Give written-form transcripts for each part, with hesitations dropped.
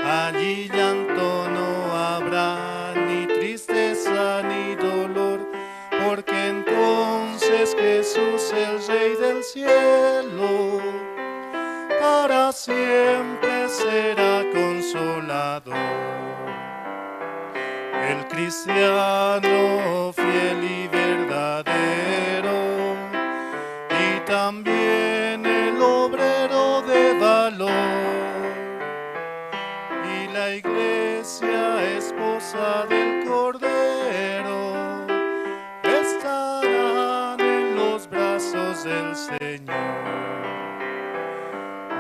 Allí llanto no habrá, ni tristeza ni dolor, porque entonces Jesús, el Rey del cielo, para siempre será consolador. El cristiano fiel y verdadero, y también el obrero de valor, y la iglesia esposa del Cordero, estarán en los brazos del Señor.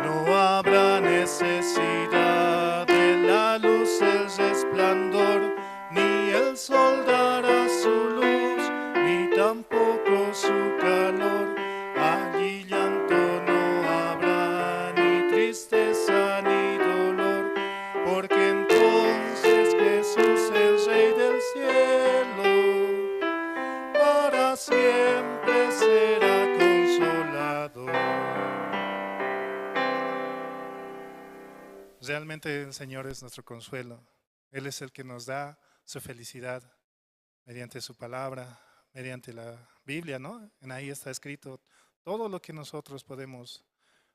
No habrá necesidad de la luz, el resplandor, ni el sol dará su luz, ni tampoco su calor. Allí llanto no habrá, ni tristeza ni dolor, porque entonces Jesús, el Rey del cielo, para siempre será consolador. Realmente el Señor es nuestro consuelo. Él es el que nos da su felicidad mediante su palabra, mediante la Biblia, ¿no? En ahí está escrito todo lo que nosotros podemos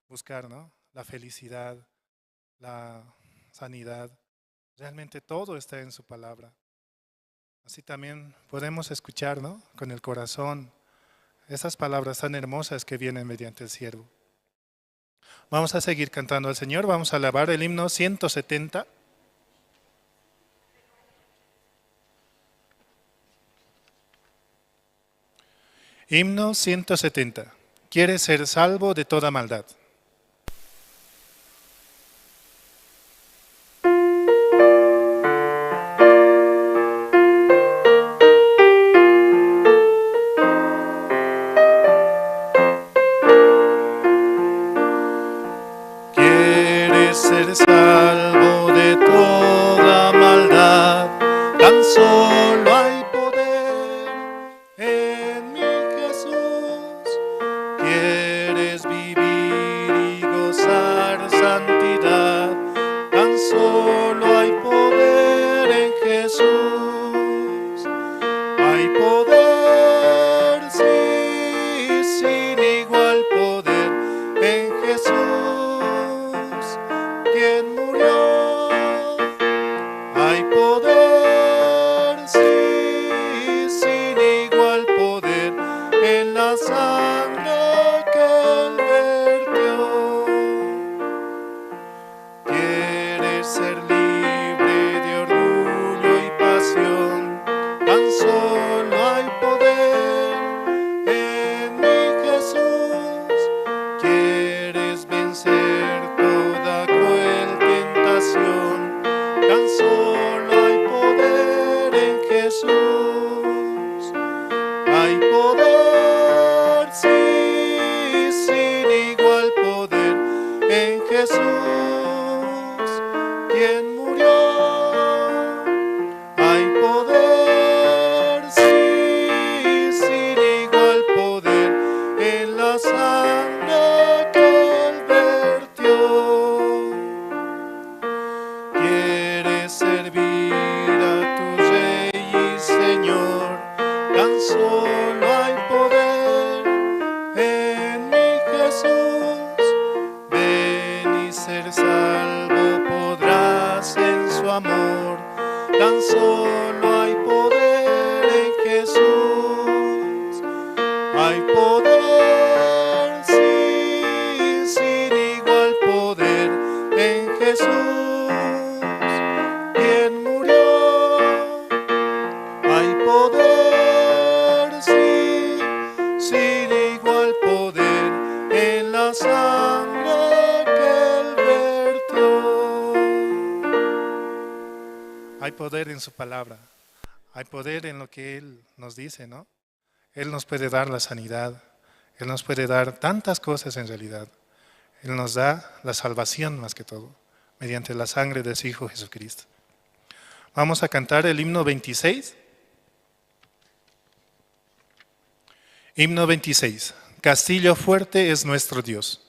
buscar, ¿no? La felicidad, la sanidad, realmente todo está en su palabra. Así también podemos escuchar, ¿no? Con el corazón esas palabras tan hermosas que vienen mediante el siervo. Vamos a seguir cantando al Señor, vamos a alabar el himno 170. Himno 170. ¿Quieres ser salvo de toda maldad? ¿Quieres ser salvo de toda maldad? Tan solo hay poder en mi Jesús. ¿Quieres vivir y gozar santidad? Tan solo hay poder en Jesús. Hay poder, sí, sin igual poder en Jesús, quien murió. Hay poder, sí, sin igual poder en la sangre que Él poder, sí, sin igual poder en Jesús, quien murió. Hay poder, sí, sin igual poder en la sangre que Él vertió. ¿Quieres servir a tu Rey y Señor? Tan solo hay poder en mi Jesús. Ven y ser salvo podrás en su amor. Tan solo hay poder en Jesús. Hay poder, sí, sin igual poder en Jesús, quien murió. Hay poder, sí, sin igual poder en la sangre que Él vertió. Hay poder en su palabra, hay poder en lo que Él nos dice, ¿no? Él nos puede dar la sanidad, Él nos puede dar tantas cosas en realidad. Él nos da la salvación más que todo, mediante la sangre de su Hijo Jesucristo. Vamos a cantar el himno 26. Himno 26. Castillo fuerte es nuestro Dios.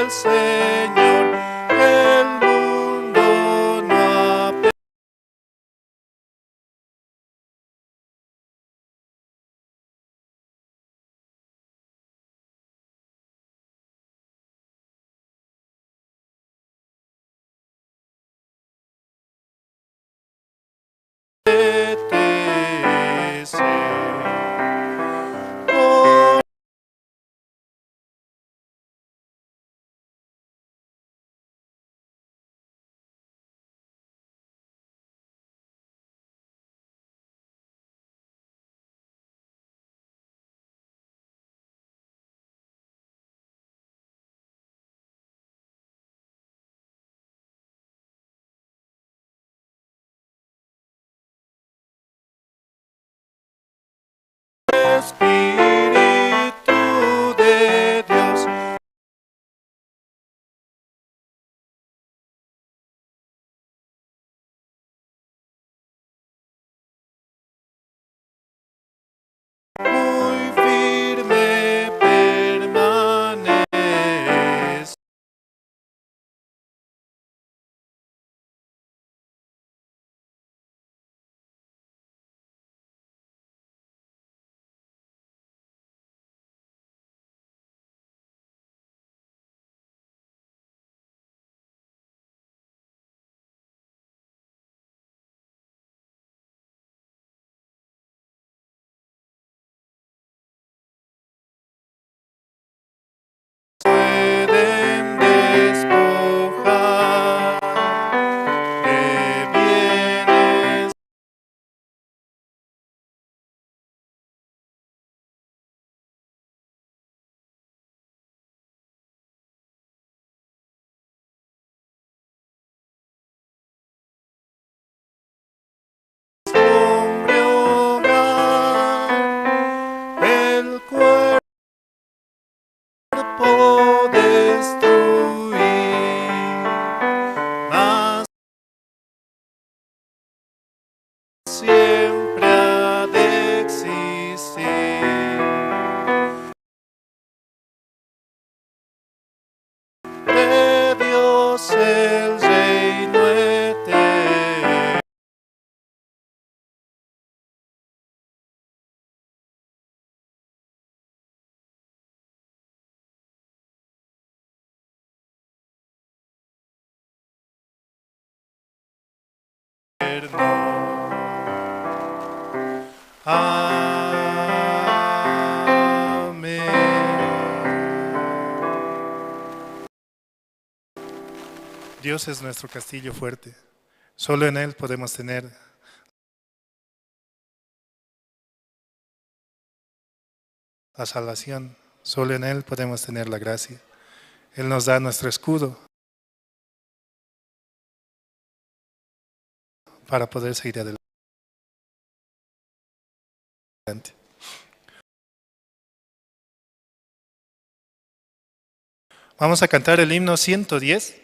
del Señor, el mundo no apetece. Oh, Espíritu de Dios, muy firme permanece. Pueden despojar de bienes. Hombre obrar, el cuerpo destruir, mas siempre ha de existir. De Dios el reino eterno. Amén. Dios es nuestro castillo fuerte. Solo en Él podemos tener la salvación. Solo en Él podemos tener la gracia. Él nos da nuestro escudo para poder seguir adelante. Vamos a cantar el himno 110.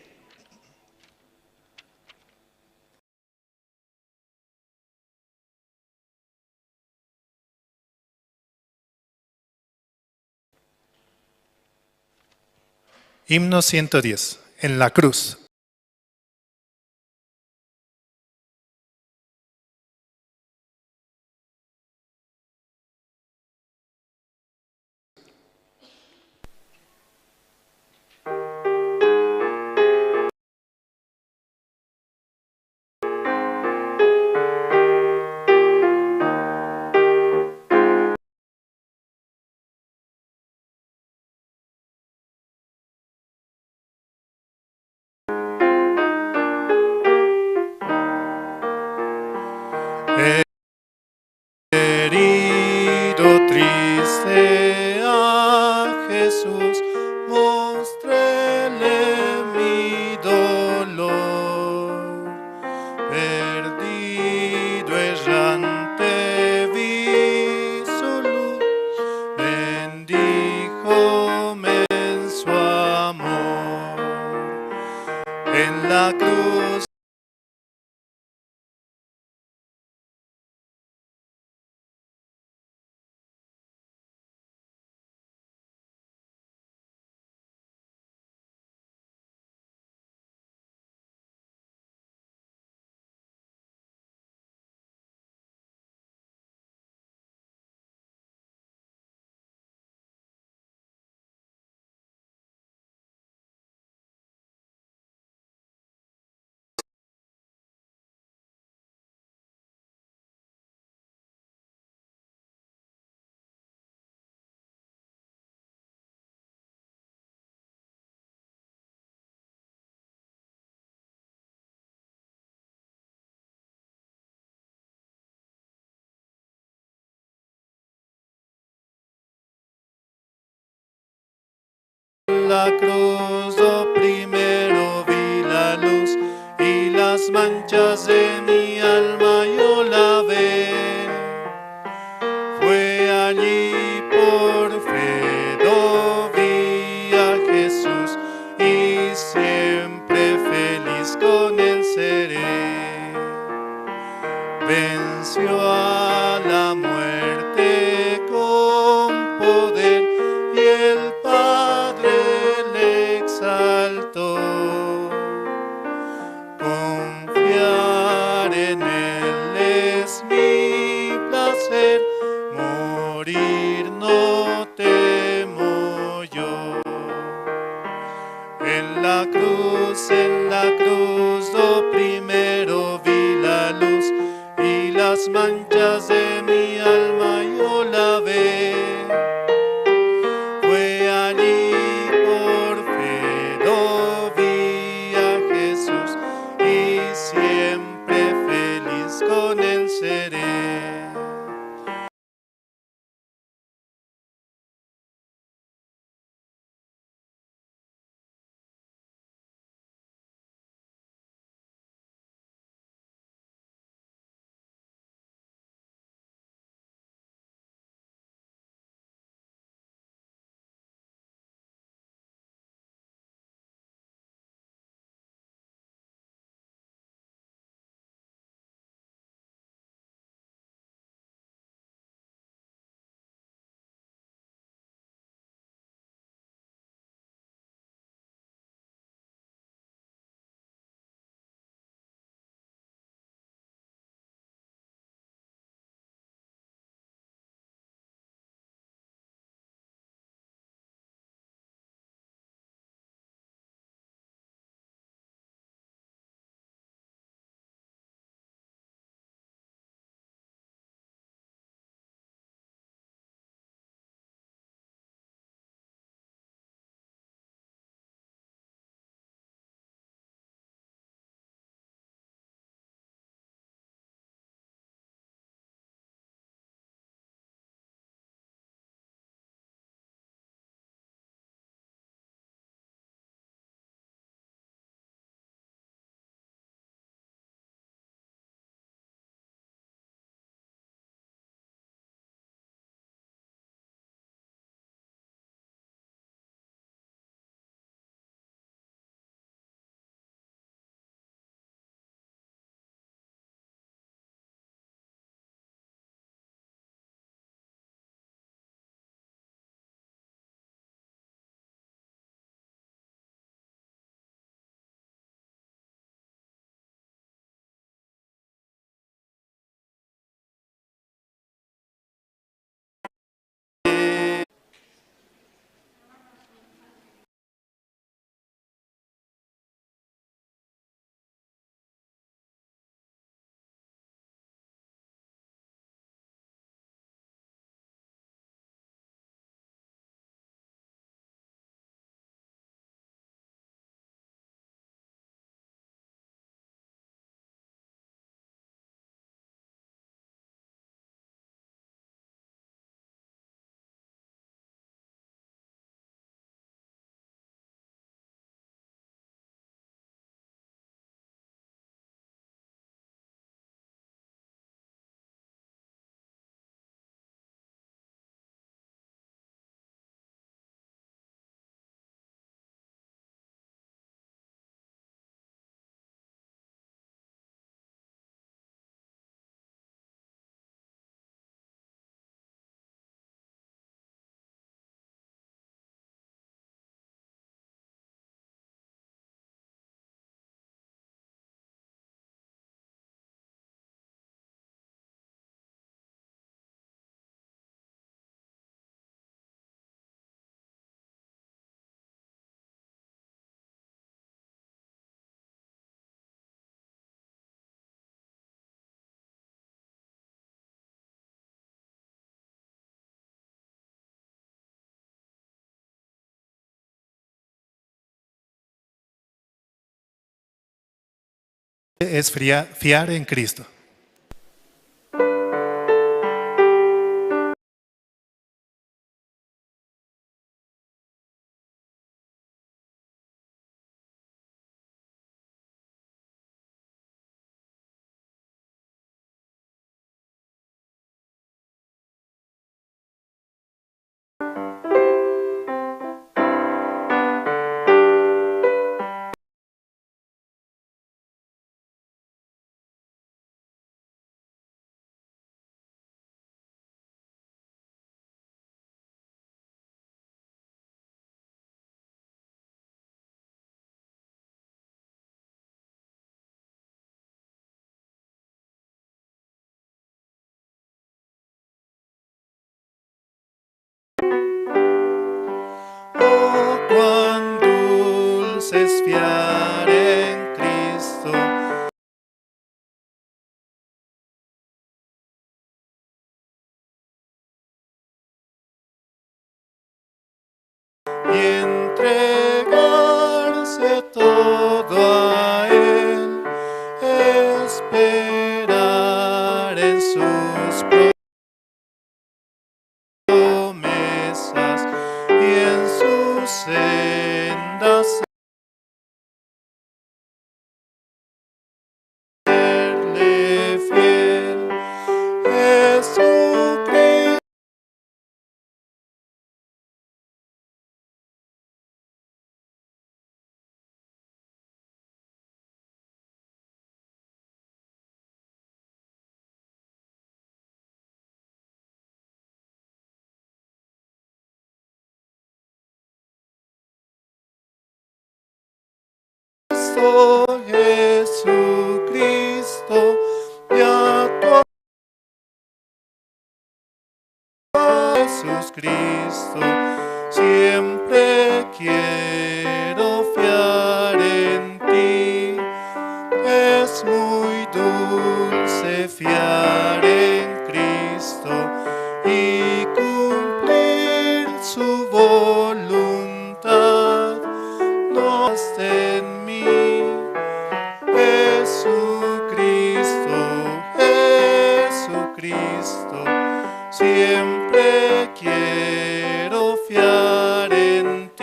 Himno 110. En la cruz. Herido triste a Jesús, mostréle mi dolor. Perdido, errante, vi su luz, bendíjome en su amor. En la cruz la cruz, lo primero vi la luz y las manchas de mi alma yo lavé. Fue allí por fe lo vi a Jesús y siempre feliz con él seré. Venció a la muerte con poder y el Padre le exaltó. Confiar en él es mi placer, morir no temo yo. En la cruz, lo primero vi la luz y las manchas de mi alma yo lavé. Fue allí por fe lo vi a Jesús y siempre feliz con él seré. Es fiar en Cristo. es fiar en Cristo. Y entregarse todo a Él, esperar en sus promesas y en sus sendas serle fiel. Jesucristo Jesucristo, ya tu Jesús Cristo, siempre quiero fiar en ti. Es muy dulce fiar en Cristo y cumplir su voluntad. No esté en mí, Jesucristo, Jesucristo, siempre quiero fiar en ti.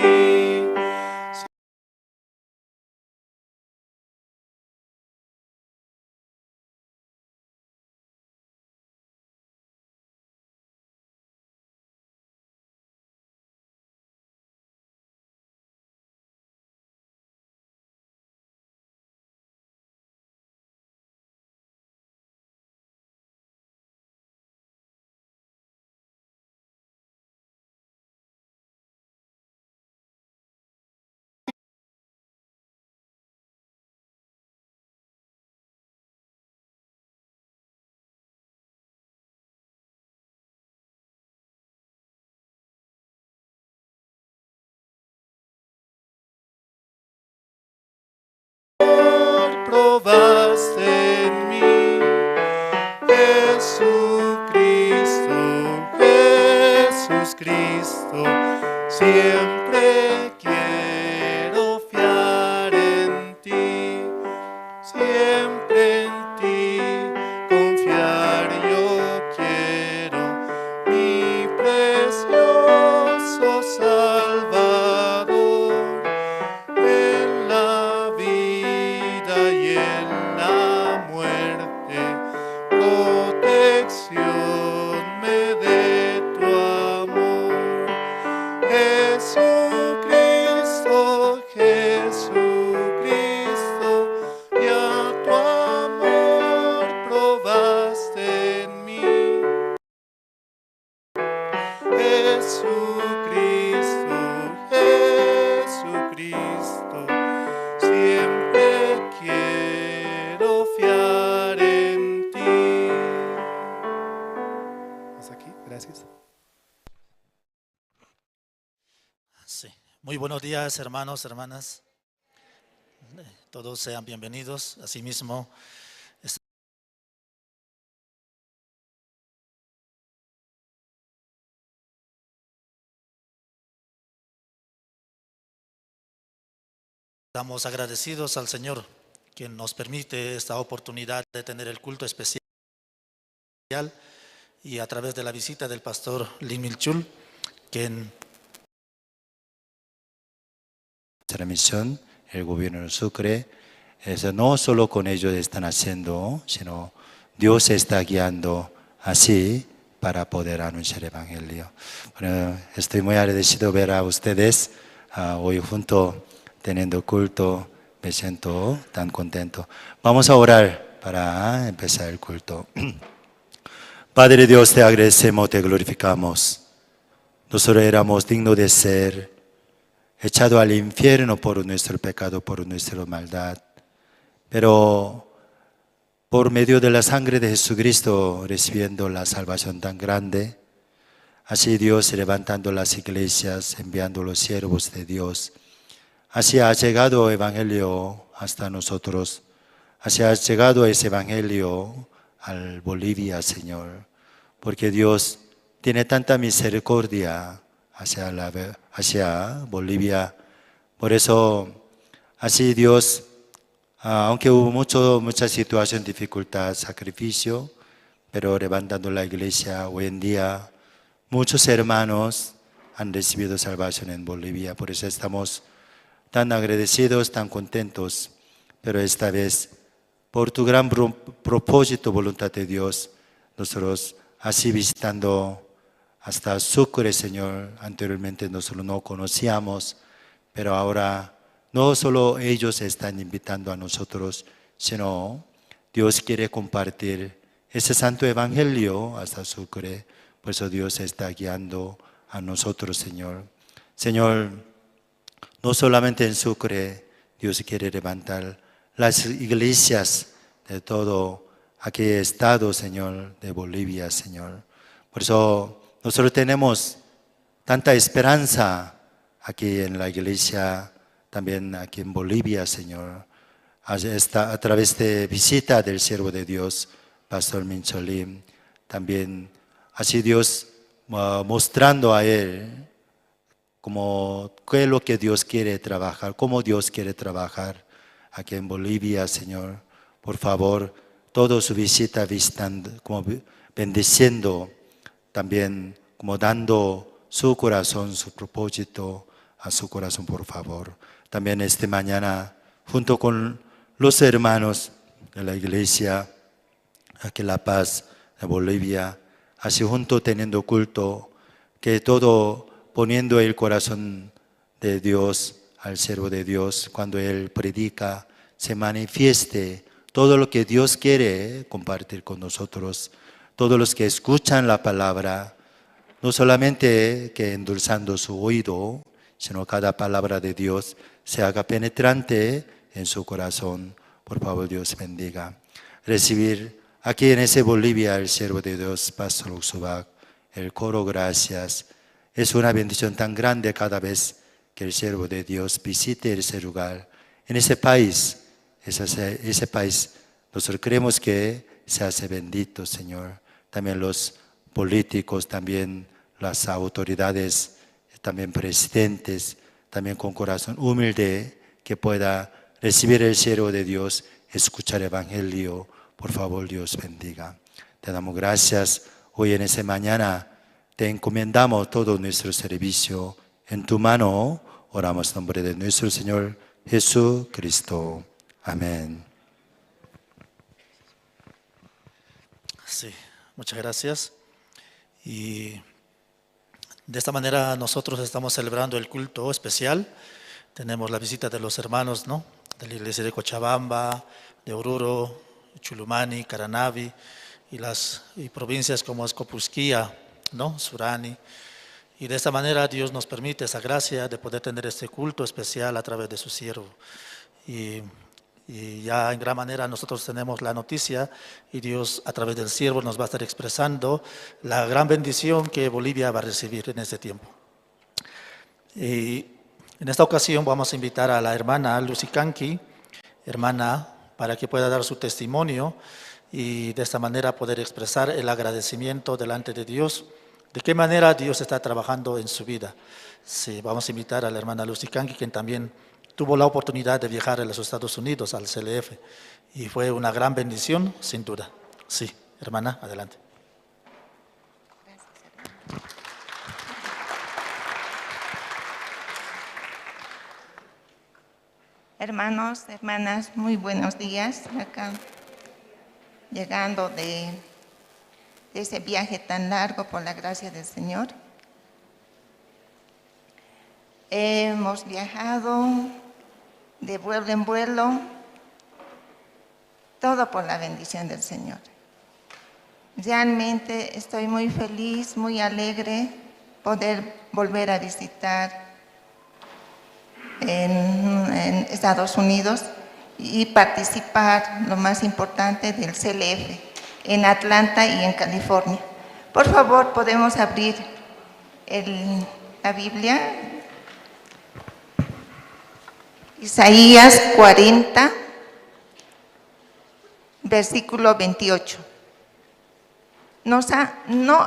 Probaste en mí, Jesucristo, Jesucristo, siempre quiero fiar en ti, siempre en ti confiar yo quiero, mi precioso Salvador, en la vida y en la muerte, protección me dé tu amor. Jesucristo, Jesucristo, ya tu amor probaste en mí. Jesucristo, Jesucristo, siempre quiero fiar en ti. Hasta aquí, gracias. Sí. Muy buenos días, hermanos, hermanas. Todos sean bienvenidos. Asimismo, estamos agradecidos al Señor, quien nos permite esta oportunidad de tener el culto especial y a través de la visita del pastor Lin Milchul, quien nuestra misión, el gobierno de Sucre, eso no solo con ellos están haciendo, sino Dios está guiando así para poder anunciar el Evangelio. Bueno, estoy muy agradecido ver a ustedes hoy junto teniendo culto, me siento tan contento. Vamos a orar para empezar el culto. Padre Dios, te agradecemos, te glorificamos. Nosotros éramos dignos de ser echado al infierno por nuestro pecado, por nuestra maldad. Pero por medio de la sangre de Jesucristo, recibiendo la salvación tan grande, así Dios levantando las iglesias, enviando los siervos de Dios así ha llegado el Evangelio hasta nosotros. Así ha llegado ese Evangelio al Bolivia, Señor. Porque Dios tiene tanta misericordia hacia Bolivia. Por eso, así Dios, aunque hubo mucha situación, dificultad, sacrificio, pero levantando la iglesia hoy en día, muchos hermanos han recibido salvación en Bolivia. Por eso estamos tan agradecidos, tan contentos. Pero esta vez, por tu gran propósito, voluntad de Dios, nosotros así visitando hasta Sucre, Señor, anteriormente nosotros no conocíamos, pero ahora no solo ellos están invitando a nosotros, sino Dios quiere compartir ese santo evangelio hasta Sucre. Por eso Dios está guiando a nosotros, Señor. Señor, no solamente en Sucre, Dios quiere levantar las iglesias de todo aquel estado, Señor, de Bolivia, Señor. Por eso nosotros tenemos tanta esperanza aquí en la iglesia, también aquí en Bolivia, Señor. A través de visita del siervo de Dios, Pastor Mincholim, también así Dios mostrando a él como qué es lo que Dios quiere trabajar, cómo Dios quiere trabajar aquí en Bolivia, Señor. Por favor, toda su visita como bendiciendo, también como dando su corazón, su propósito a su corazón, por favor. También esta mañana, junto con los hermanos de la iglesia, aquí en La Paz, de Bolivia, así junto teniendo culto, que todo poniendo el corazón de Dios al siervo de Dios, cuando Él predica, se manifieste todo lo que Dios quiere compartir con nosotros. Todos los que escuchan la palabra, no solamente que endulzando su oído, sino cada palabra de Dios se haga penetrante en su corazón. Por favor, Dios bendiga. Recibir aquí en ese Bolivia el siervo de Dios, Pastor Uxubac, el coro gracias. Es una bendición tan grande cada vez que el siervo de Dios visite ese lugar. En ese país, ese país, nosotros creemos que se hace bendito, Señor. También los políticos, también las autoridades, también presidentes, también con corazón humilde, que pueda recibir el siervo de Dios, escuchar el evangelio. Por favor, Dios bendiga. Te damos gracias. Hoy en esta mañana te encomendamos todo nuestro servicio. En tu mano oramos en nombre de nuestro Señor Jesucristo. Amén. Sí, muchas gracias. Y de esta manera nosotros estamos celebrando el culto especial. Tenemos la visita de los hermanos, ¿no?, de la iglesia de Cochabamba, de Oruro, Chulumani, Caranavi y provincias como Escopusquía, ¿no?, Surani. Y de esta manera Dios nos permite esa gracia de poder tener este culto especial a través de su siervo. Y ya en gran manera nosotros tenemos la noticia y Dios a través del siervo nos va a estar expresando la gran bendición que Bolivia va a recibir en este tiempo. Y en esta ocasión vamos a invitar a la hermana Lucy Kanki, hermana, para que pueda dar su testimonio y de esta manera poder expresar el agradecimiento delante de Dios. ¿De qué manera Dios está trabajando en su vida? Sí, vamos a invitar a la hermana Lucy Kanki, quien también tuvo la oportunidad de viajar a los Estados Unidos, al CLF, y fue una gran bendición, sin duda. Sí, hermana, adelante. Hermanos, hermanas, muy buenos días. Acá, llegando de ese viaje tan largo por la gracia del Señor. Hemos viajado de vuelo en vuelo, todo por la bendición del Señor. Realmente estoy muy feliz, muy alegre poder volver a visitar en Estados Unidos y participar, lo más importante, del CLF en Atlanta y en California. Por favor, podemos abrir la Biblia. Isaías 40, versículo 28. No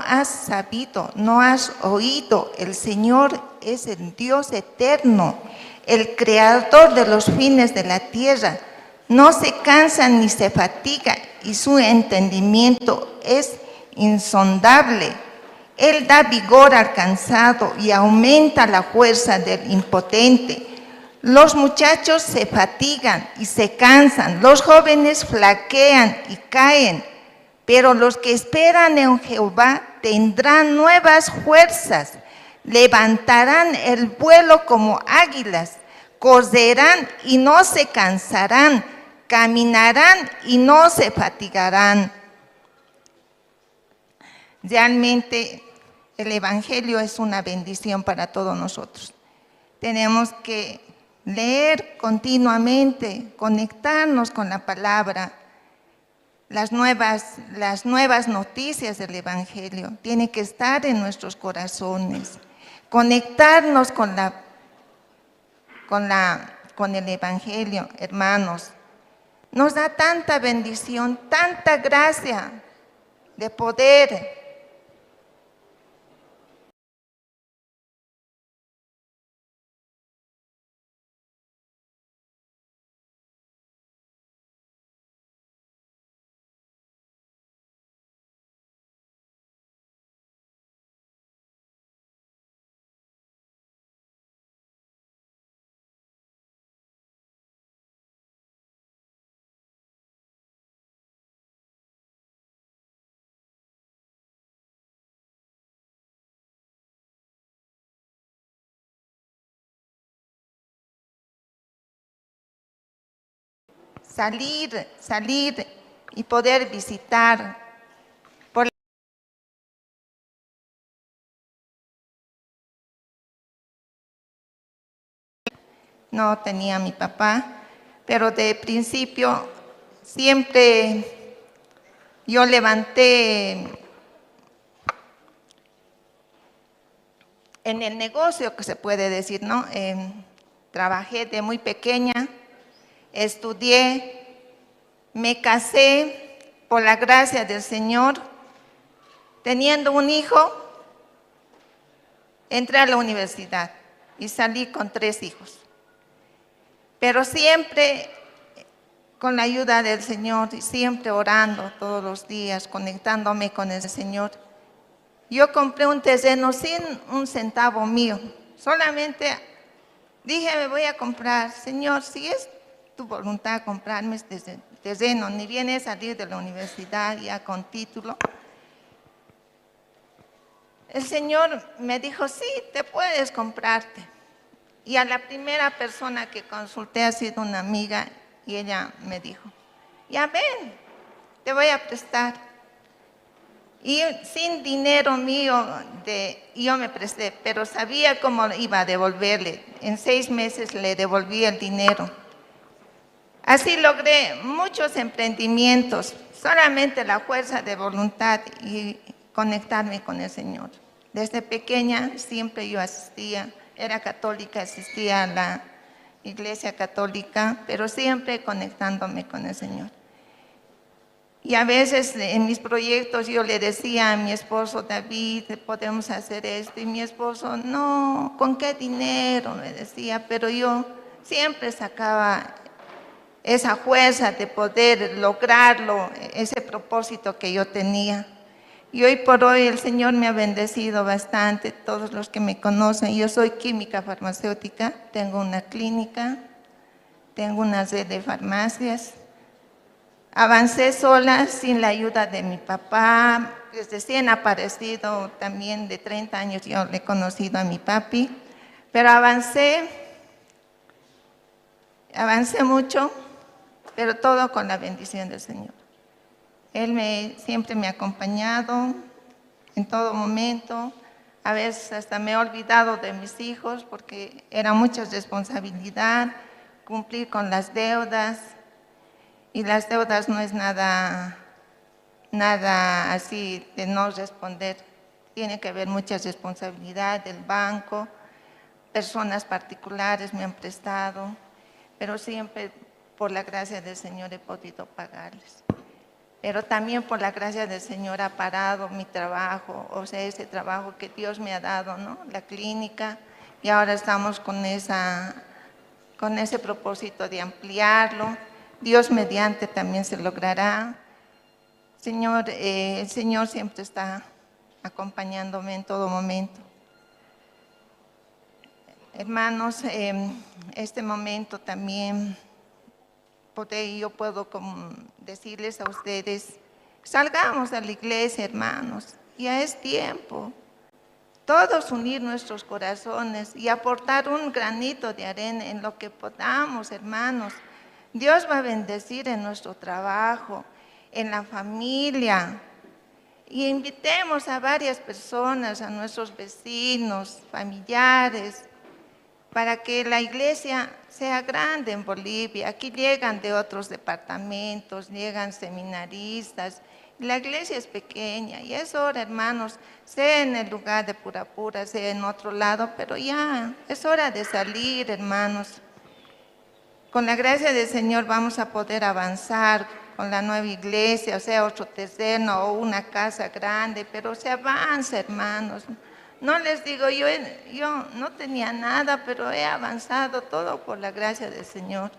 has sabido, no has oído, el Señor es el Dios eterno, el creador de los fines de la tierra. No se cansa ni se fatiga y su entendimiento es insondable. Él da vigor al cansado y aumenta la fuerza del impotente. Los muchachos se fatigan y se cansan, los jóvenes flaquean y caen, pero los que esperan en Jehová tendrán nuevas fuerzas, levantarán el vuelo como águilas, correrán y no se cansarán, caminarán y no se fatigarán. Realmente el Evangelio es una bendición para todos nosotros. Tenemos que leer continuamente, conectarnos con la palabra, las nuevas noticias del Evangelio. Tiene que estar en nuestros corazones, conectarnos con el Evangelio, hermanos. Nos da tanta bendición, tanta gracia de poder salir y poder visitar. No tenía a mi papá, pero de principio siempre yo levanté en el negocio, que se puede decir, ¿no? Trabajé de muy pequeña, estudié, me casé por la gracia del Señor. Teniendo un hijo, entré a la universidad y salí con 3 hijos. Pero siempre con la ayuda del Señor y siempre orando todos los días, conectándome con el Señor. Yo compré un terreno sin un centavo mío, solamente dije, me voy a comprar. Señor, si es tu voluntad comprarme este terreno, ni bien es salir de la universidad ya con título. El Señor me dijo, sí, te puedes comprarte. Y a la primera persona que consulté ha sido una amiga y ella me dijo, ya ven, te voy a prestar. Y sin dinero mío, yo me presté, pero sabía cómo iba a devolverle. En 6 meses le devolví el dinero. Así logré muchos emprendimientos, solamente la fuerza de voluntad y conectarme con el Señor. Desde pequeña siempre yo asistía, era católica, asistía a la iglesia católica, pero siempre conectándome con el Señor. Y a veces en mis proyectos yo le decía a mi esposo, David, podemos hacer esto, y mi esposo, no, ¿con qué dinero? Me decía, pero yo siempre sacaba esa fuerza de poder lograrlo, ese propósito que yo tenía. Y hoy por hoy el Señor me ha bendecido bastante, todos los que me conocen. Yo soy química farmacéutica, tengo una clínica, tengo una red de farmacias. Avancé sola, sin la ayuda de mi papá, recién aparecido, también de 30 años yo le he conocido a mi papi, pero avancé mucho, pero todo con la bendición del Señor. Él siempre me ha acompañado en todo momento. A veces hasta me he olvidado de mis hijos porque era mucha responsabilidad, cumplir con las deudas. Y las deudas no es nada así de no responder. Tiene que haber mucha responsabilidad del banco, personas particulares me han prestado. pero siempre por la gracia del Señor he podido pagarles. Pero también por la gracia del Señor ha parado mi trabajo, o sea, ese trabajo que Dios me ha dado, ¿no? La clínica, y ahora estamos con ese propósito de ampliarlo. Dios mediante también se logrará. Señor, el Señor siempre está acompañándome en todo momento. Hermanos, este momento también yo puedo decirles a ustedes, salgamos a la iglesia, hermanos, ya es tiempo. Todos unir nuestros corazones y aportar un granito de arena en lo que podamos, hermanos. Dios va a bendecir en nuestro trabajo, en la familia. Y invitemos a varias personas, a nuestros vecinos, familiares, para que la iglesia sea grande en Bolivia. Aquí llegan de otros departamentos, llegan seminaristas. La iglesia es pequeña y es hora, hermanos, sea en el lugar de Purapura, sea en otro lado, pero ya es hora de salir, hermanos. Con la gracia del Señor vamos a poder avanzar con la nueva iglesia, o sea, otro terreno o una casa grande, pero se avanza, hermanos. No les digo, yo no tenía nada, pero he avanzado todo por la gracia del Señor.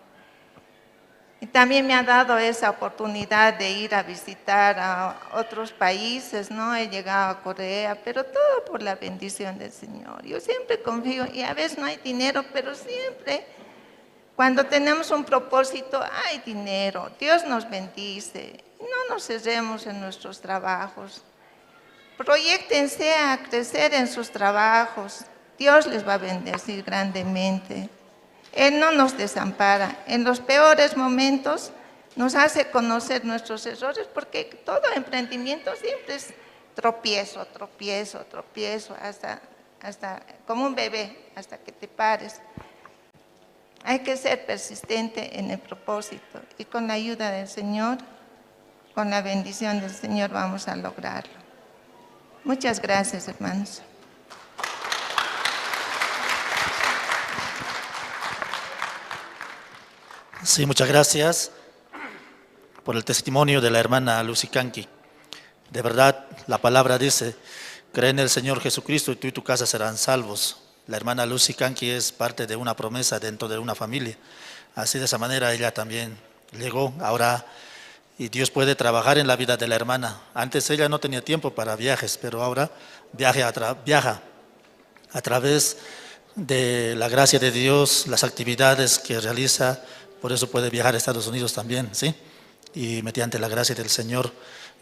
Y también me ha dado esa oportunidad de ir a visitar a otros países, ¿no? He llegado a Corea, pero todo por la bendición del Señor. Yo siempre confío, y a veces no hay dinero, pero siempre, cuando tenemos un propósito, hay dinero. Dios nos bendice. No nos cerremos en nuestros trabajos. Proyéctense a crecer en sus trabajos. Dios les va a bendecir grandemente. Él no nos desampara. En los peores momentos nos hace conocer nuestros errores, porque todo emprendimiento siempre es tropiezo, tropiezo, tropiezo, hasta como un bebé, hasta que te pares. Hay que ser persistente en el propósito y con la ayuda del Señor, con la bendición del Señor vamos a lograrlo. Muchas gracias, hermanos. Sí, muchas gracias por el testimonio de la hermana Lucy Kanki. De verdad, la palabra dice, cree en el Señor Jesucristo y tú y tu casa serán salvos. La hermana Lucy Kanki es parte de una promesa dentro de una familia. Así de esa manera ella también llegó ahora y Dios puede trabajar en la vida de la hermana. Antes ella no tenía tiempo para viajes, pero ahora viaja a través de la gracia de Dios, las actividades que realiza. Por eso puede viajar a Estados Unidos también, ¿sí? Y mediante la gracia del Señor,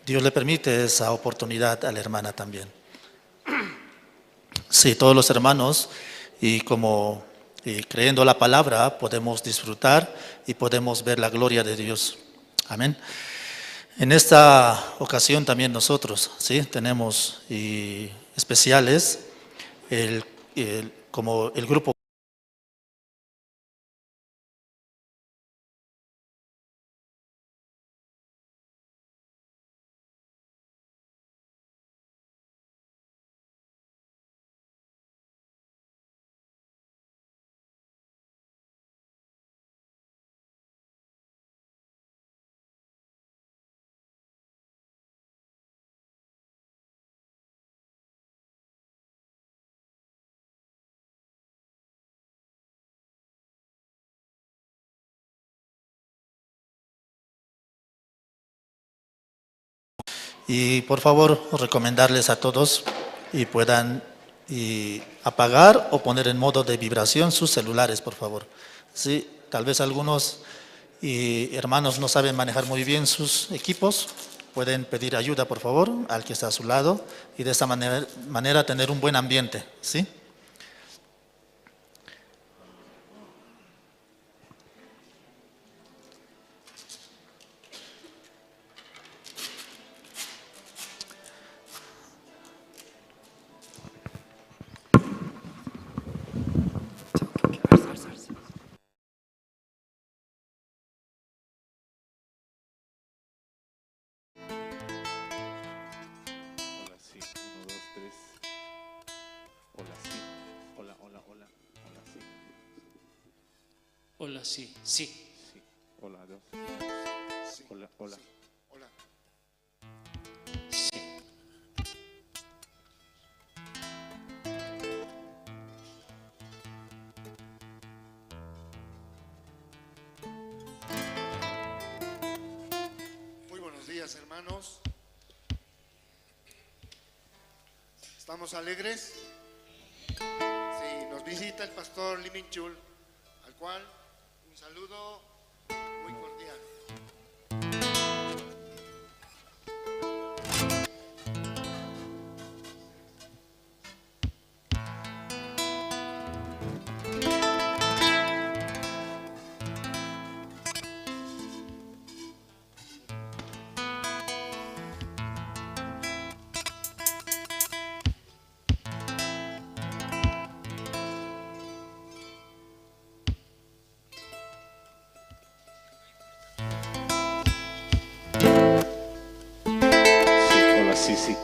Dios le permite esa oportunidad a la hermana también. Sí, todos los hermanos, y creyendo la palabra, podemos disfrutar y podemos ver la gloria de Dios. Amén. En esta ocasión también nosotros, ¿sí? Tenemos especiales, como el grupo. Y por favor, recomendarles a todos y puedan apagar o poner en modo de vibración sus celulares, por favor. Sí, tal vez algunos hermanos no saben manejar muy bien sus equipos, pueden pedir ayuda, por favor, al que está a su lado y de esta manera tener un buen ambiente, ¿sí? Hola, sí. 1, 2, 3. Hola, sí. Hola, hola, hola. Hola, sí. Hola, sí, sí. Sí. Hola, 2. Sí. Hola, hola. Sí. Hola. Sí. Muy buenos días, hermanos. ¿Estamos alegres? Sí, nos visita el pastor Lee Min-chul, al cual un saludo muy cordial. Sí, hola, sí, sí.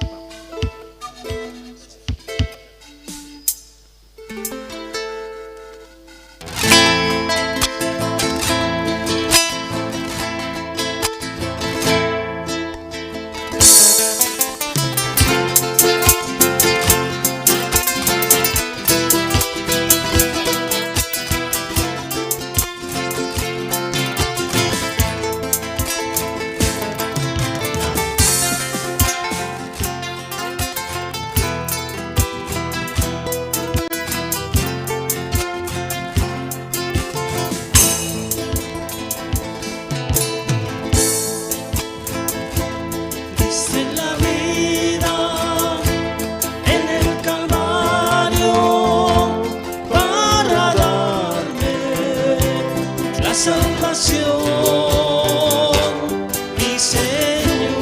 Dice la vida en el Calvario para darme la salvación, mi Señor.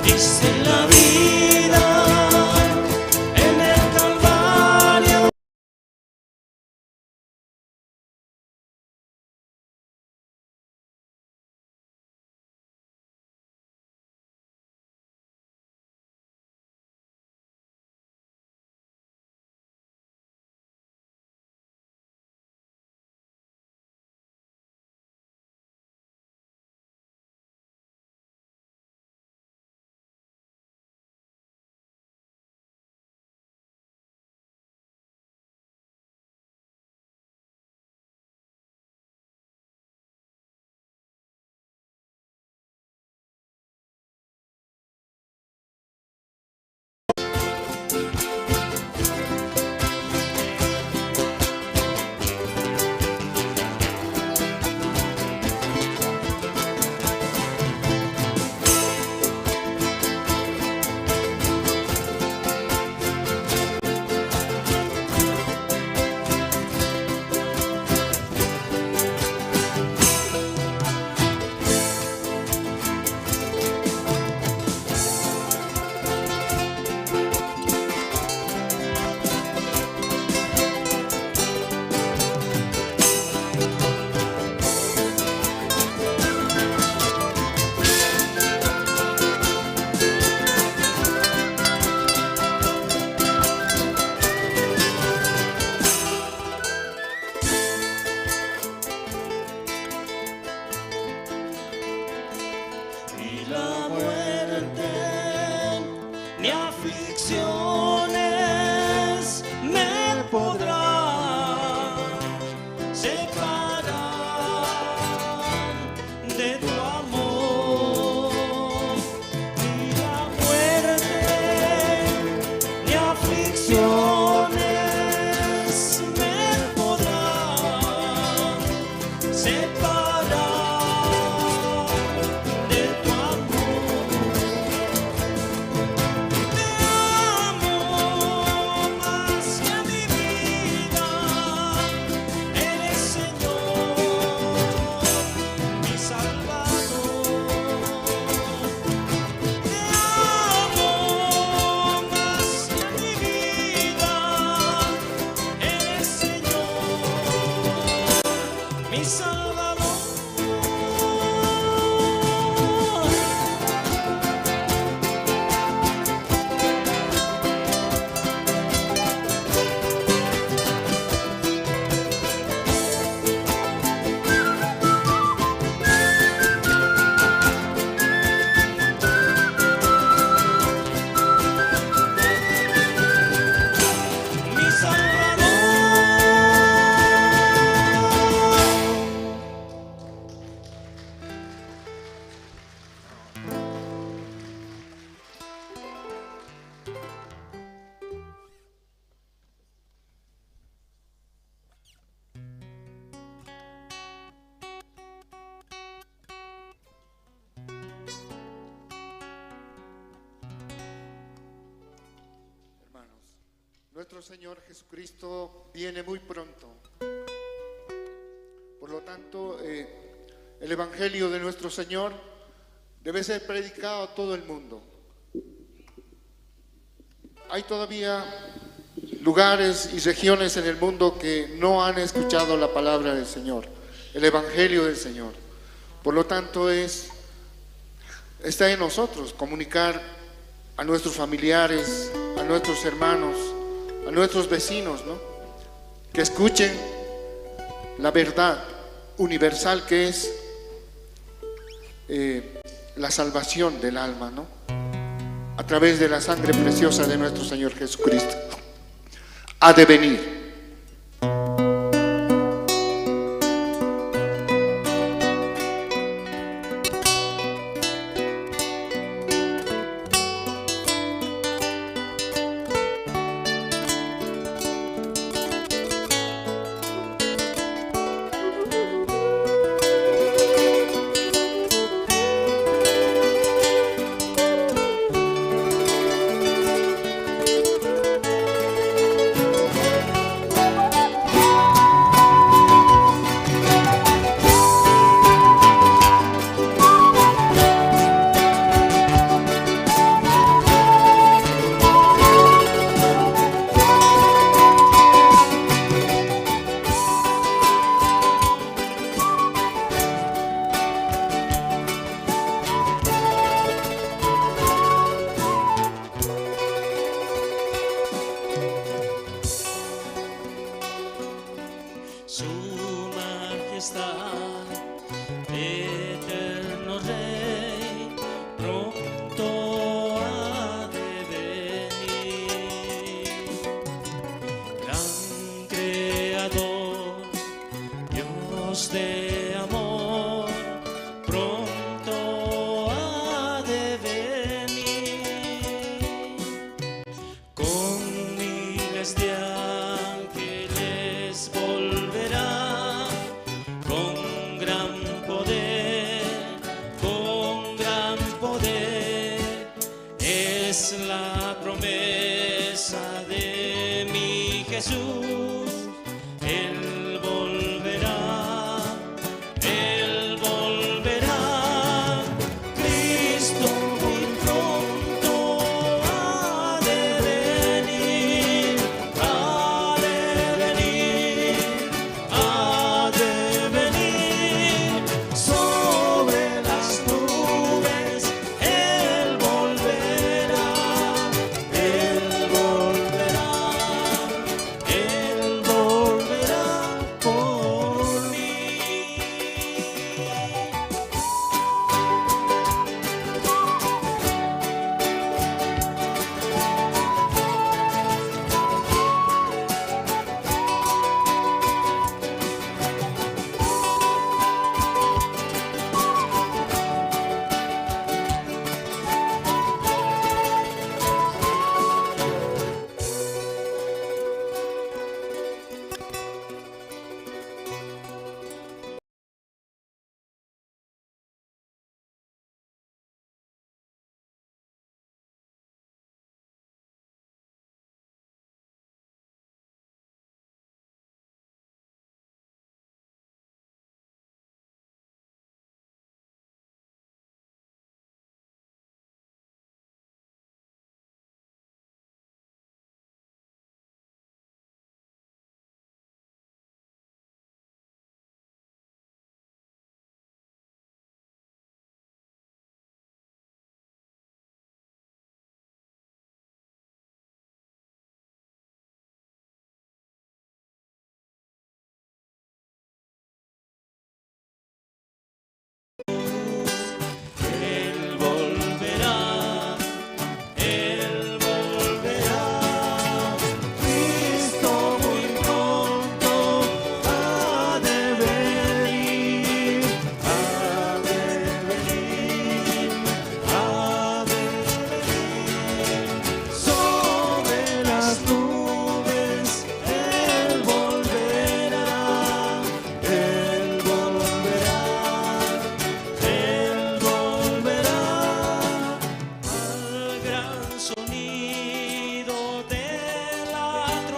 Dice la vida en el Calvario. Y la muerte ni aflicciones me podrán separar de tu amor. Y la muerte ni aflicciones me podrán separar de tu amor. Te nuestro Señor Jesucristo viene muy pronto. Por lo tanto, el Evangelio de nuestro Señor debe ser predicado a todo el mundo. Hay todavía lugares y regiones en el mundo que no han escuchado la palabra del Señor, el Evangelio del Señor. Por lo tanto, está en nosotros comunicar a nuestros familiares, a nuestros hermanos, a nuestros vecinos, ¿no? Que escuchen la verdad universal que es la salvación del alma, ¿no? A través de la sangre preciosa de nuestro Señor Jesucristo. Ha de venir. Su majestad, eterno Rey, pronto ha de venir. Gran Creador, Dios de amor, pronto ha de venir. Con miles de ángeles volverá, con gran poder, es la promesa de mi Jesús. Él volverá, Cristo muy pronto ha de venir, sobre las nubes. Él volverá, por mí. sonido de la trompeta.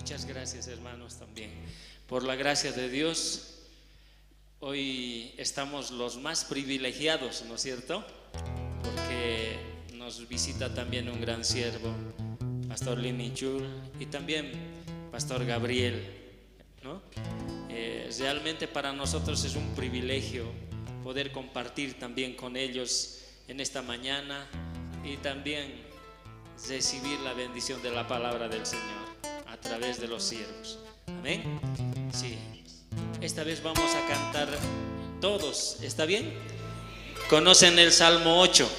Muchas gracias, hermanos, también. Por la gracia de Dios, hoy estamos los más privilegiados, ¿no es cierto? Porque nos visita también un gran siervo, Pastor Lini Chul, y también Pastor Gabriel, ¿no? Realmente para nosotros es un privilegio poder compartir también con ellos en esta mañana y también recibir la bendición de la palabra del Señor a través de los siervos. Amén. Sí. Esta vez vamos a cantar todos, ¿está bien? ¿Conocen el Salmo 8?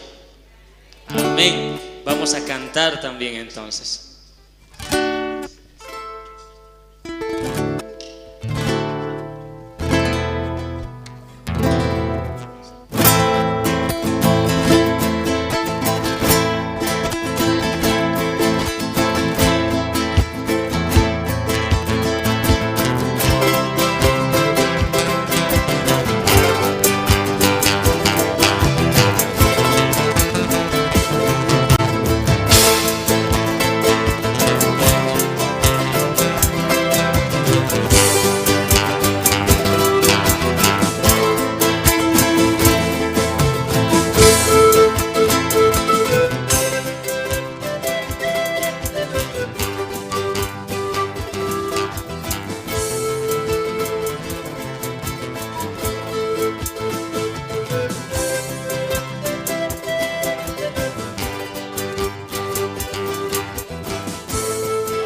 Amén. Vamos a cantar también entonces.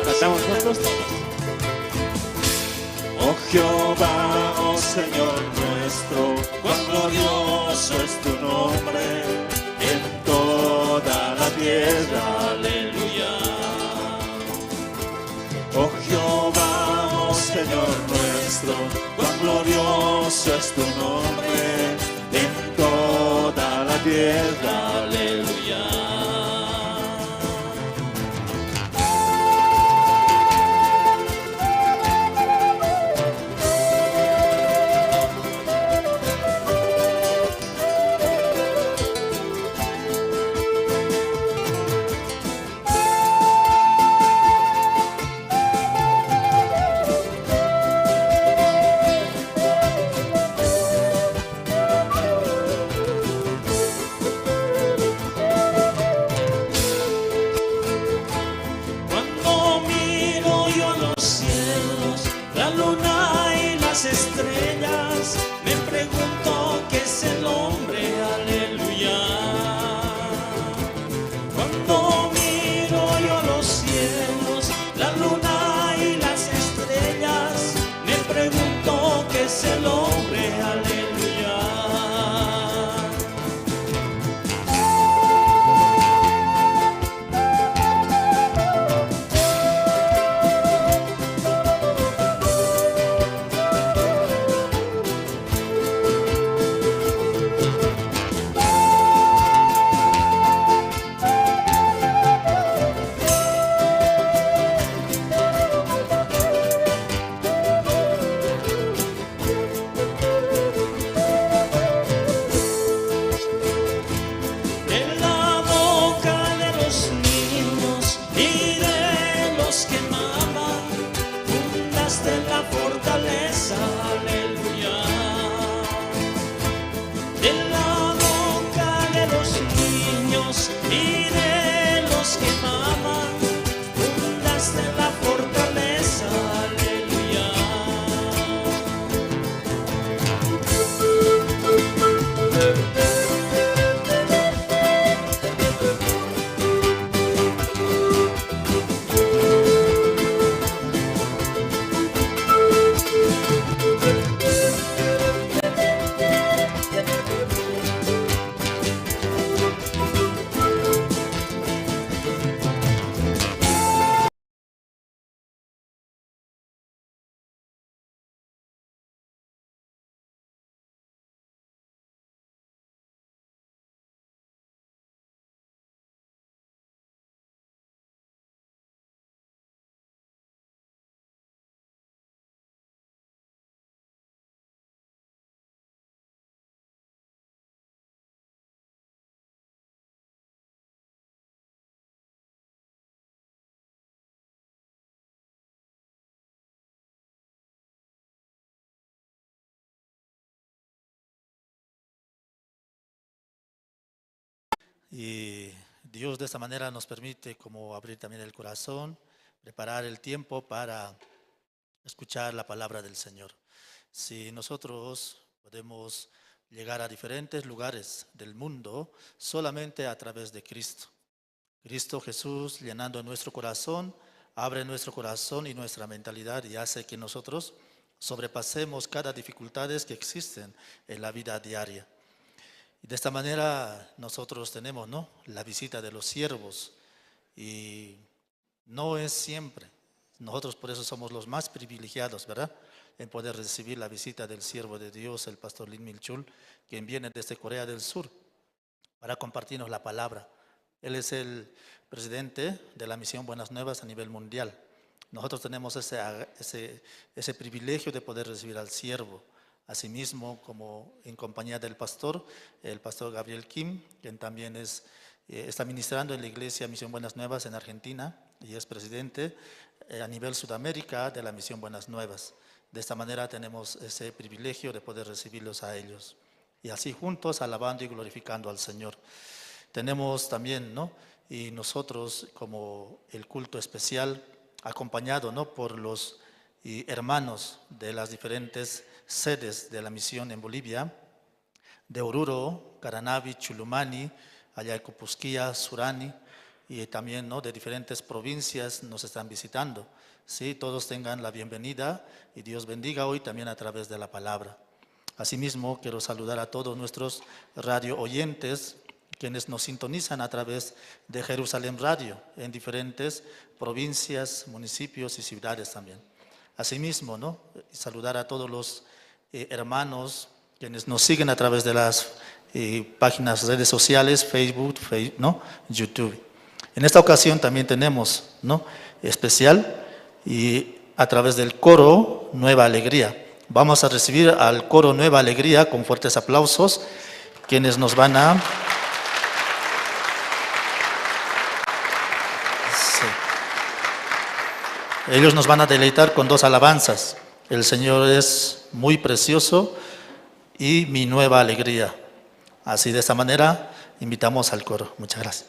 Cantamos nosotros todos. Oh Jehová, oh Señor nuestro, cuán glorioso es tu nombre en toda la tierra. Aleluya. Oh Jehová, oh Señor nuestro, cuán glorioso es tu nombre en toda la tierra. Aleluya. Cuando miro yo a los cielos, la luna y las estrellas, me pregunto qué es el hombre, aleluya. Cuando miro yo a los cielos, la luna y las estrellas, me pregunto qué es el hombre, aleluya. Y Dios de esta manera nos permite como abrir también el corazón, preparar el tiempo para escuchar la palabra del Señor. Si nosotros podemos llegar a diferentes lugares del mundo solamente a través de Cristo. Cristo Jesús llenando nuestro corazón, abre nuestro corazón y nuestra mentalidad y hace que nosotros sobrepasemos cada dificultades que existen en la vida diaria. Y de esta manera nosotros tenemos, ¿no?, la visita de los siervos, y no es siempre. Nosotros por eso somos los más privilegiados, ¿verdad?, en poder recibir la visita del siervo de Dios, el pastor Lin Milchul, quien viene desde Corea del Sur para compartirnos la palabra. Él es el presidente de la Misión Buenas Nuevas a nivel mundial. Nosotros tenemos ese privilegio de poder recibir al siervo. Asimismo, como en compañía del pastor, el pastor Gabriel Kim, quien también está ministrando en la iglesia Misión Buenas Nuevas en Argentina y es presidente a nivel Sudamérica de la Misión Buenas Nuevas. De esta manera tenemos ese privilegio de poder recibirlos a ellos y así juntos alabando y glorificando al Señor. Tenemos también, ¿no?, y nosotros como el culto especial acompañado, ¿no?, por los hermanos de las diferentes sedes de la misión en Bolivia, de Oruro, Caranavi, Chulumani, Ayaycupusquía, Surani, y también, ¿no?, de diferentes provincias nos están visitando. Sí, todos tengan la bienvenida y Dios bendiga hoy también a través de la palabra. Asimismo, quiero saludar a todos nuestros radio oyentes, quienes nos sintonizan a través de Jerusalén Radio, en diferentes provincias, municipios y ciudades también. Asimismo, ¿no?, saludar a todos los hermanos quienes nos siguen a través de las páginas, redes sociales, Facebook, ¿no?, YouTube. En esta ocasión también tenemos, ¿no?, especial y a través del coro Nueva Alegría. Vamos a recibir al coro Nueva Alegría con fuertes aplausos, quienes nos van a... Ellos nos van a deleitar con dos alabanzas. El Señor es muy precioso y mi nueva alegría. Así de esta manera invitamos al coro. Muchas gracias.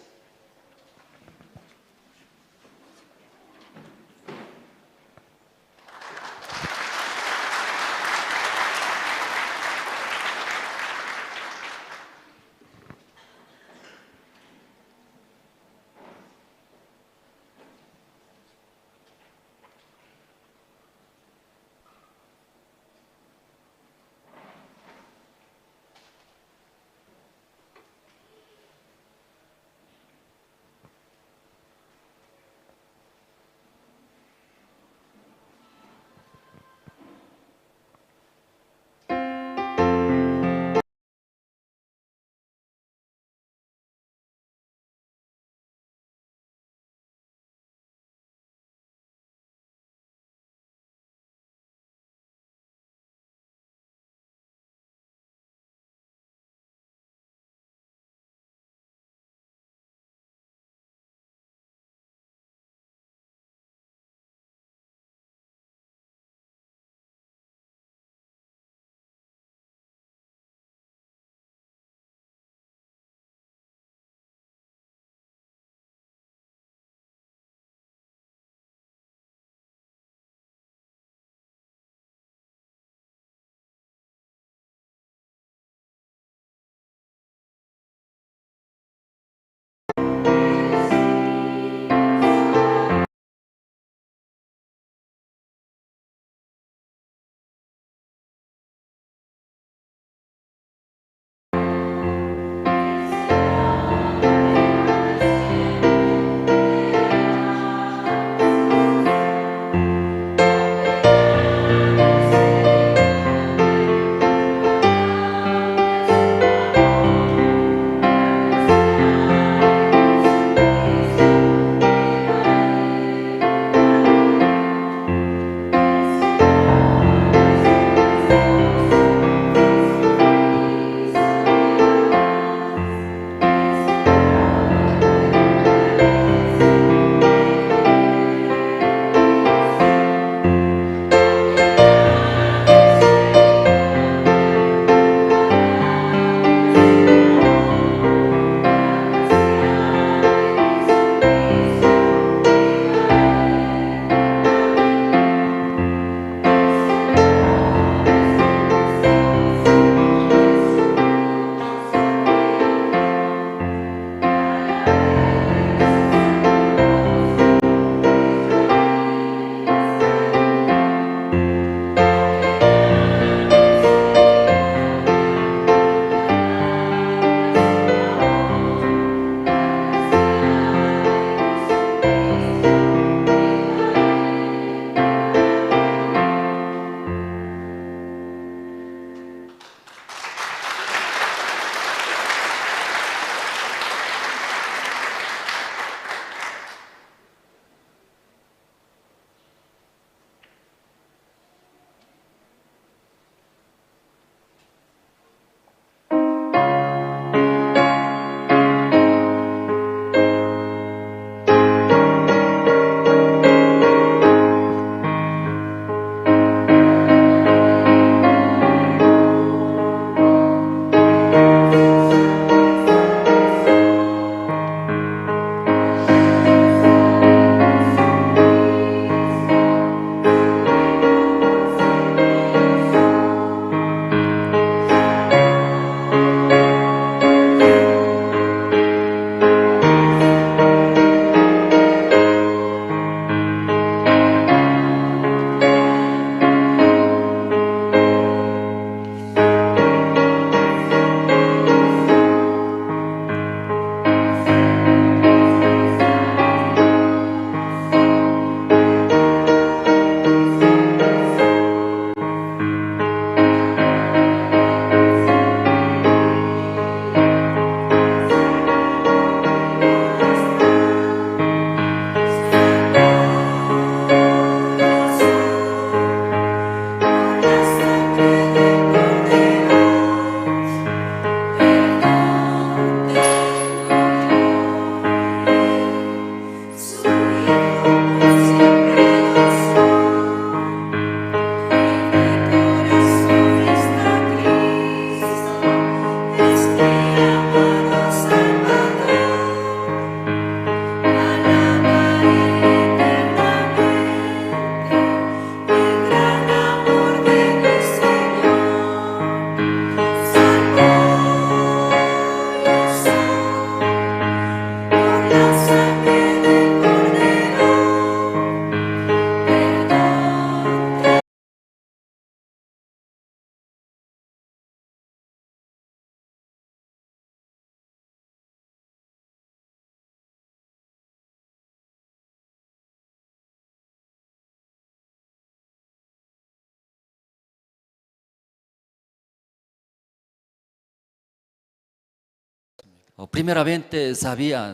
Primeramente sabía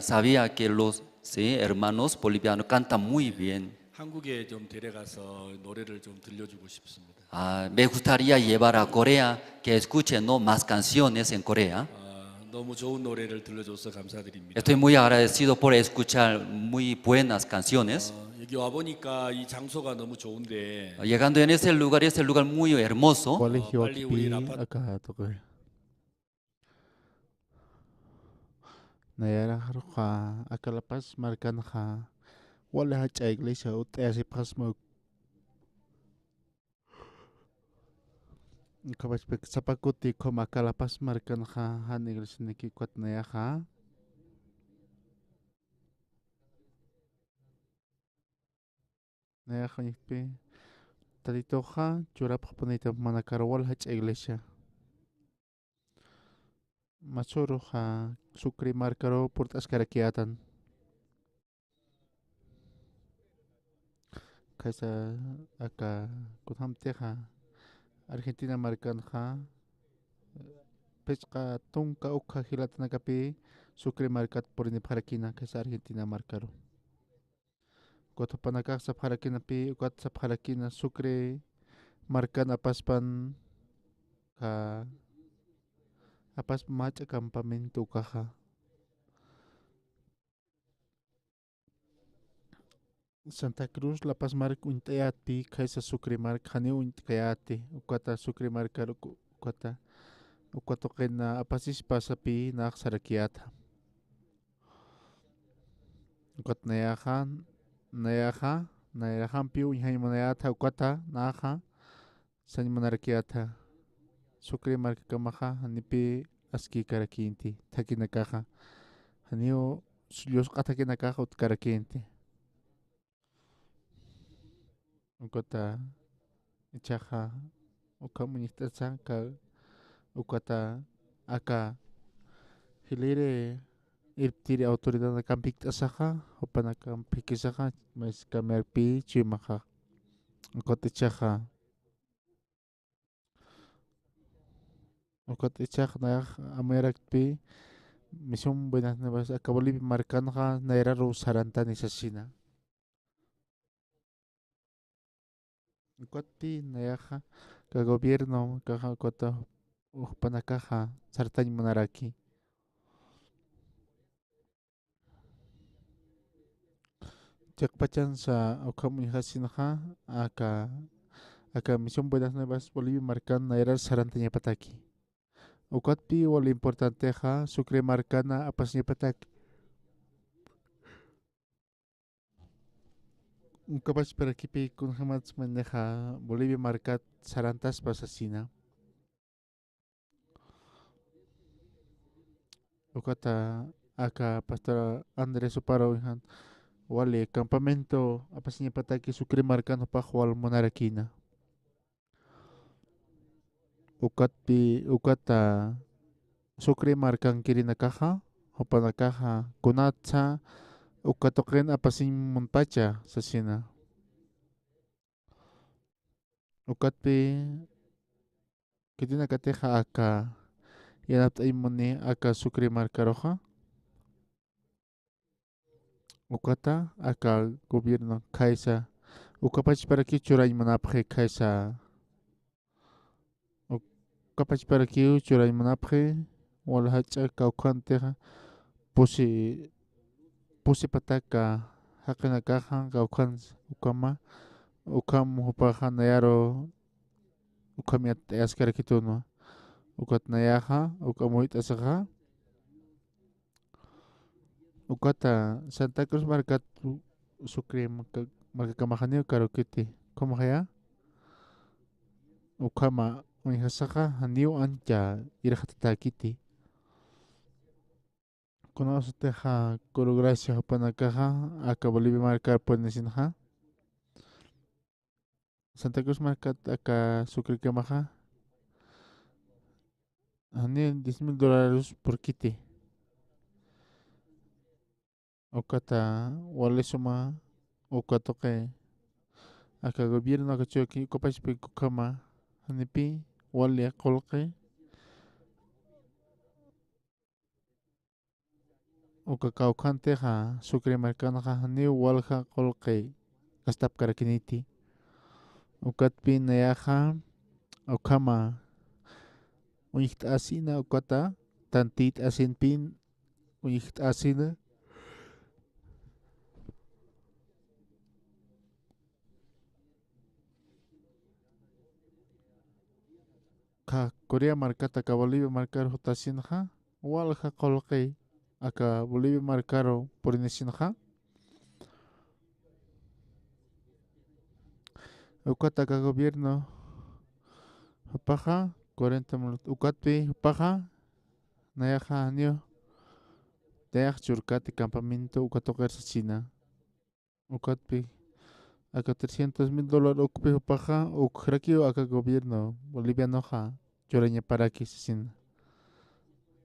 que los sí, hermanos bolivianos cantan muy bien. 한국에 좀 데려가서 노래를 좀 들려주고 싶습니다. Me gustaría llevar a Corea que escuchen ¿no? más canciones en Corea. 너무 좋은 노래를 들려줘서 감사드립니다. Estoy muy agradecido por escuchar muy buenas canciones. 여기 와 보니까 이 장소가 너무 좋은데 Llegando en ese lugar muy hermoso. 빨리 우리 라파 acá toque. Nayara harja acá la paz marcan ja. Wala hacha iglesia ut así pasmo. Kabach pek sapakuti como acá la paz marcan ja han iglesia niki kwat naya ja. Naya ja nikpi. Talito ja churap ponita manakar wala hacha iglesia. Masuro ja sukri marcaro portas karakiatan. Kaisa acá kutham teja Argentina marcan ja pesca tunka ukha hilatna kapi sukri marcat por ni parakina kaisa Argentina marcaro. Kotopanaka sa parakina pi ukat sa parakina sukri marcan apaspan ka apas macha campamento kaha. Santa Cruz La Paz Mark Untayati Kaisa Sukri Mark Hani Untayati Ukata Sukri Mark Ukata Ukatokena Apasis Pasapi Nak Sarakiata Ukat Nayahan Piu Haimanayata Ukata Naha Sanmanarakiata Sukri Mark Kamaha Hanipi Aski Karakinti Takinakaha Hanio Sulios Katakinakaha Utkarakinti Ukata ichaja ukamunista sanka ukata aka hilire irtiri autoridad na kampik saja opana kampik saja mes kamerpi chimaja ukata ichaja na amerakpi misión buenas nuevas akaboli marcanja na era rusarantani sasina Koti nayaja ka gobierno kaja kota panakaja sartañ monaraki Chakpachan sa okamu hasinja aka misión buenas nuevas Bolivia marcan era sarantaña pataki Ukatpi o lo importante ja sucre marcana apasña pataki Un capaz para kipi kun hamats maneja Bolivia marcat sarantas pasasina. Ukata acá pastor Andrés Oparo ihan wale campamento apasinya pataki sukri marcano pa jual monarakina. Ukata sukri marcan kirina caja opana caja kunatsa ukatoken apasin monpacha sasina. Ukatpi kitina kateja aka yanap imoni aka sukri marcaroja. Ukata aka gobierno kaisa ukapach para ki churay manapje kaisa ukapach para ki churay manapje wala hacha kaukanteja pusi pataka hakana kaja kaukan ukama ukam hupaja nayaro ukamiat askara kituno ukat nayaja ukamuit asaja ukata Santa Cruz marcat sukri marca kamahanio karokiti como haya ukama unhasaja hanio ancha irahtatakiti conoceteja coro gracia panakaja aka Bolivia marcar puenesinja Santa Cruz marcat aka sukri kamaja hanio $10,000 por kiti Ukata wale suma ukatoke aka gobierno akachoki kopachpi kukama hanipi wale kolke ukakaukanteja sukrimarkanaja niu walja kolqey kastap karakiniti ukatpi nayaja ukama uñikt'asina ukata tantit asinpin uñikt'asina ka Korea markata ka Bolivia markaro hutasinja walja kolqey aka Bolivia markaro purinesinja ukata ka gobierno paja 40 minutos ukatpi paja nayaja anio tayaj churkati campamento ukatoker sasina ukatpi aka $300,000 ukpi paja ukrakiu aka gobierno boliviano ja choreña paraki sasina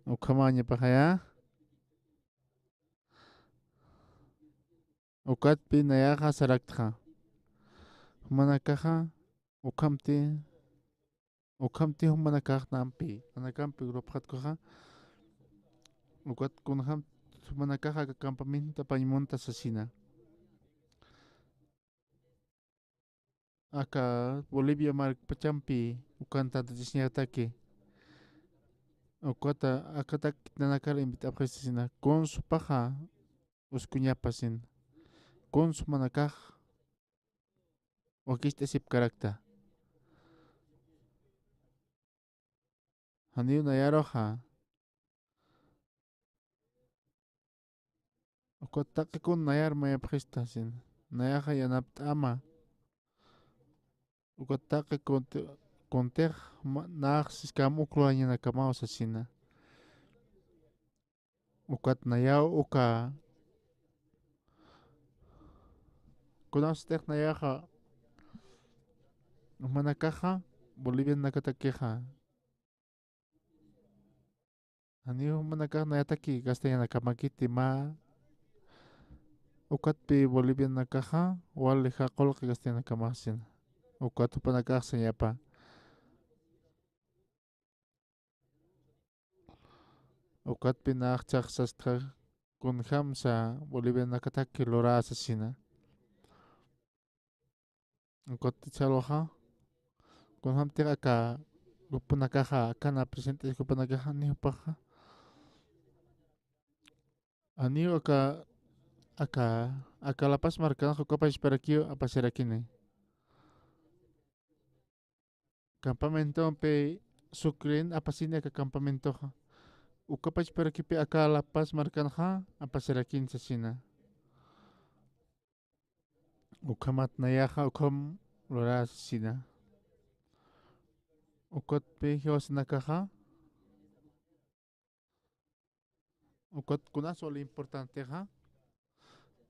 ukamaña paja ya ukatpi nayaja saraktja manakaja ukamti humanakaj nampi manakampi grupjatkoja ukat kunjam humanakaja ka campamento pañmonta sasina aka Bolivia mark pachampi ukanta tisñataki ukata akatak nanakar invitapja sasina con su paja uskuñapasin con su manakaj wakista sip karakta Haniu nayaroja ukataki kun nayar mayapjistasin nayaja yanapt ama ukataki kontej naaj siskam ukluaña nakamao sasina ukat nayaw uka kunastek nayaja manakaja Bolivia nakatakeja Haniu manakaj nayataki castellana kamakiti ma ukatpi Bolivia nakaja walija kolqi castellana kamasin ukat upanakaj señapa ukatpi naaj sastra kunjam sa Bolivia nakataki lora sasina ukat chaloja kunjam tiraka upanakaja kana presente upanakaja ni paja Aniu aka La Paz marcada jokapa esperakio apaserakine campamento pe sukrin apasine aka campamento ukapa esperakipe aka La Paz marcanja apaserakin sasina ukamat nayaja ukam lora sasina ukat pe hiwasanakaja ukat kunas oli importante ja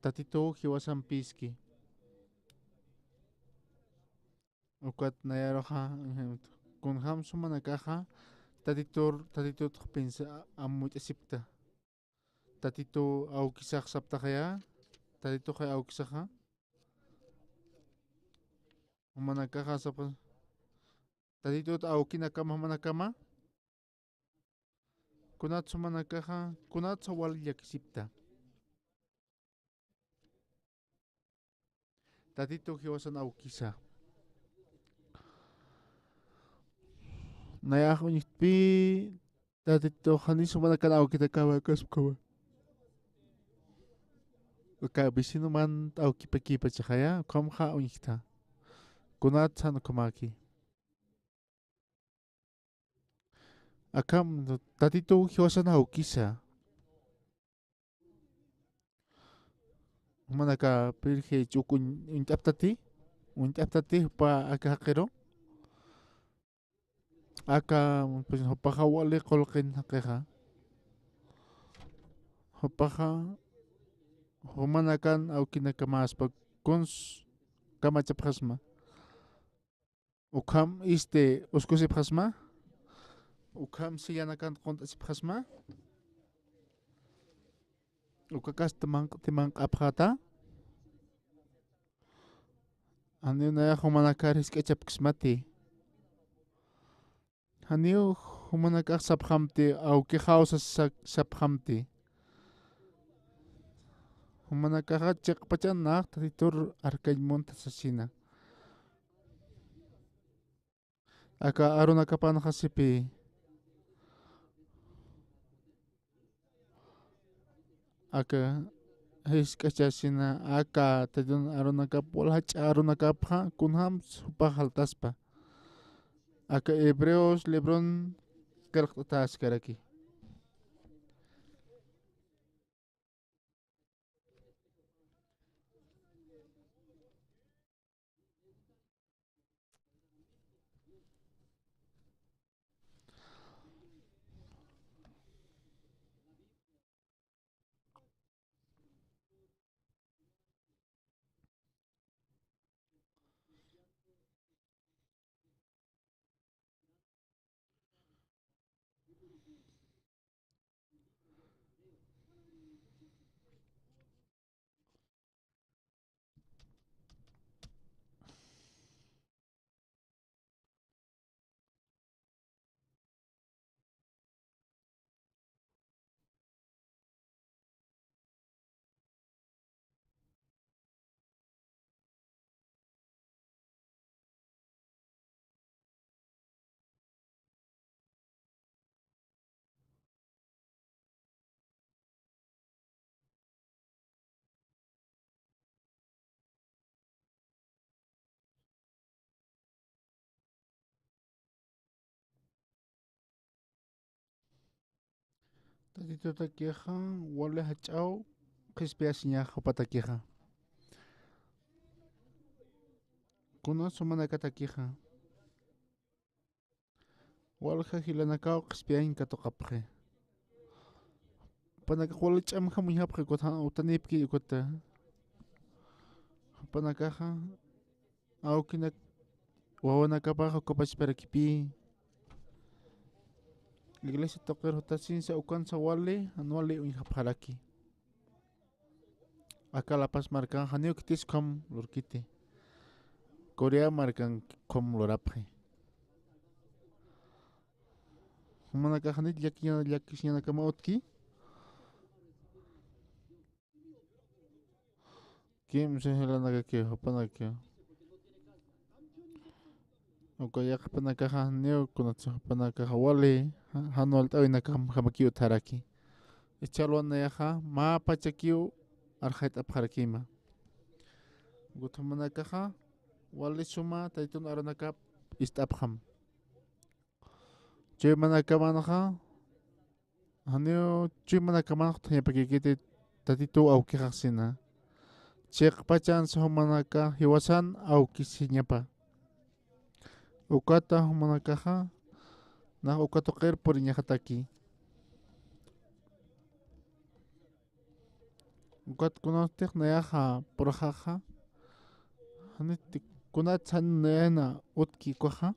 tatito hiwasan piski ukat nayaroja kunjam sumanakaja tatito pensa amut esipta tatito aukisaj saptajaya tatito ja aukisaja humanakaja sapa tatito aukinakama humanakama kunat sumanakaja kunat sawal yakisipta tatito hiwasan aukisa nayaj uñikpi tatito jani sumanakana aukitakama kaspkama uka vecino man aukipakipa chajaya kamja uñikta kunat sanukamaki akam tatito hiwasan aukisa manaka pirje chukun untaptati pa akajero aka pues hopaja wale kolqin hakeja hopaja humanakan aukinakas pa kons kamachapjasma ukam uskusipjasma ukam siyanakan kontasipjasma ukakas timang apjata Haniu naya humanakar hiskechapkismati Haniu humanakar sapjamti aukijao sapjamti Humanakaja chakpachanak tatitur arkaymunta sasina. Aka arunakapan hasipi. Aka hiskachasina aka tadun arunakap walhach arunakapha kunham supahaltaspa. Aka Hebreos libron kalktatas karaki. Tatito takiha wale hachao qispiasña hapatakiha. Kuno sumanaka takiha. Walha hilanakao qispiain katokapje. Panaka wale chamha muyapje kota utanipki kota. Panakaha aukina wawanakapaja kopachperakipi. Iglesia toker hotasin sa ukan sa wale anuale unhapharaki. Aka lapas markan haneo kitis kom lurkite. Korea markan kom lorapje. Humanaka hanit yakisnya nakama otki. Kim se helanaga ke hopanaka. Oka panaka haneo kunatsa panaka wale hanual tawinaka hamaki utaraki. Echalwan yaha ma pachakiu arhait apharakima. Gutamanakaha wali suma taitun aranakap istapham. Chay manakamanaha haneo chay manakamanah tanyapakikite tatitu aukikaksina. Chek pachan sa humanaka hiwasan aukisinyapa. Ukata humanakaha na ukatoker por inyakataki. Ukat kunostek na yaha por jaja. Hanit kunat san na utki kwaha.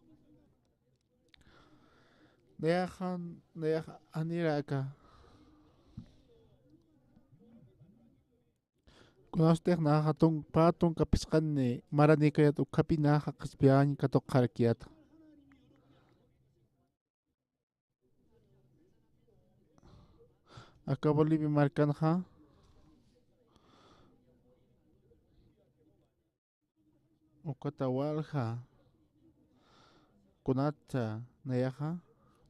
Na yaha aniraka. Kunostek na hatong patong kapiskan ni marani kayat ukapina kaspian katok karakiat. Akabali bimarkan ha. Ukatawalha. Kunata nayaha.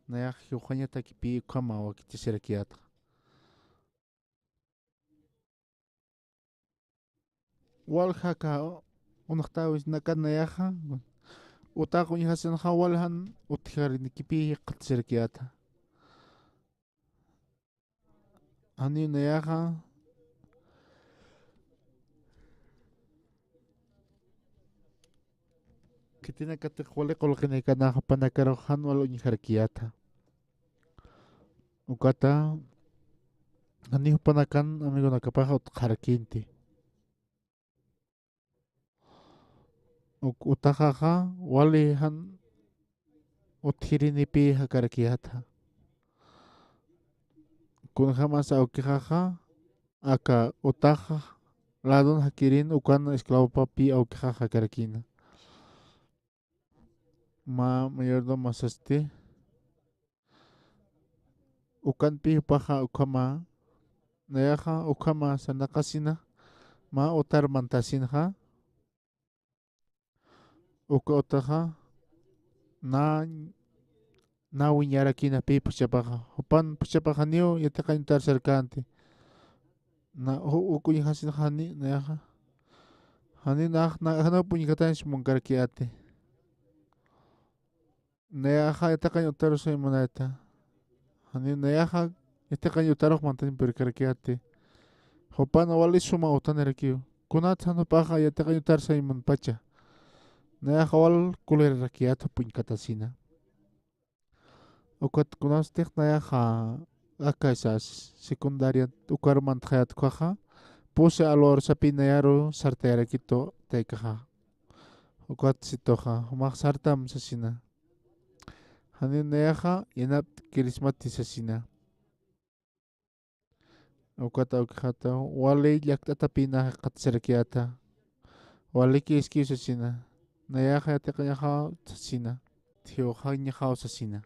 Nayah yukhanya takipi kama wakitisirakiat. Walha ka unaktawis nakan nayaha. Utako nihasan hawalhan utkari nikipi qatisirakiat. Ani nayaha. Kitina katikwale kolkine kana panakaro hanwal unyharkiata. Ukata ani panakan amigo nakapaja utkarkinti. Utajaja wali han uthirinipi hakarkiata. Kun jamás aukijaja aka utaja ladon hakirin ukan esclavo papi aukijaja karkina. Ma mayordomo sasti ukan pi paja ukama nayaja ukama sanakasina ma utar mantasinha uka utaha na wiñara kina pi puchapaja hupan puchapaja niu yatakan utar cercante na uku yahasin hani na yaha hani na hana puñikatan shmunkarkiate na yaha yatakan utar soy moneta hani na yaha yatakan utar mantan perkarkiate hupan wali suma utan erkiu kunat hanu paja yatakan utar soy mon pacha na yaha wal kuler rakiat puñikatasina ukat kunas tek na yaha akaisas secundaria ukar mantajat kwaja puse alor sapi na yaro sartera kito tekaja ukat sitoja humak sartam sasina hani na yaha yanap kirismati sasina ukat aukijata wali yaktata pina katserakiata wali kiski sasina na yaha yateka yaha sasina tio hanya hao sasina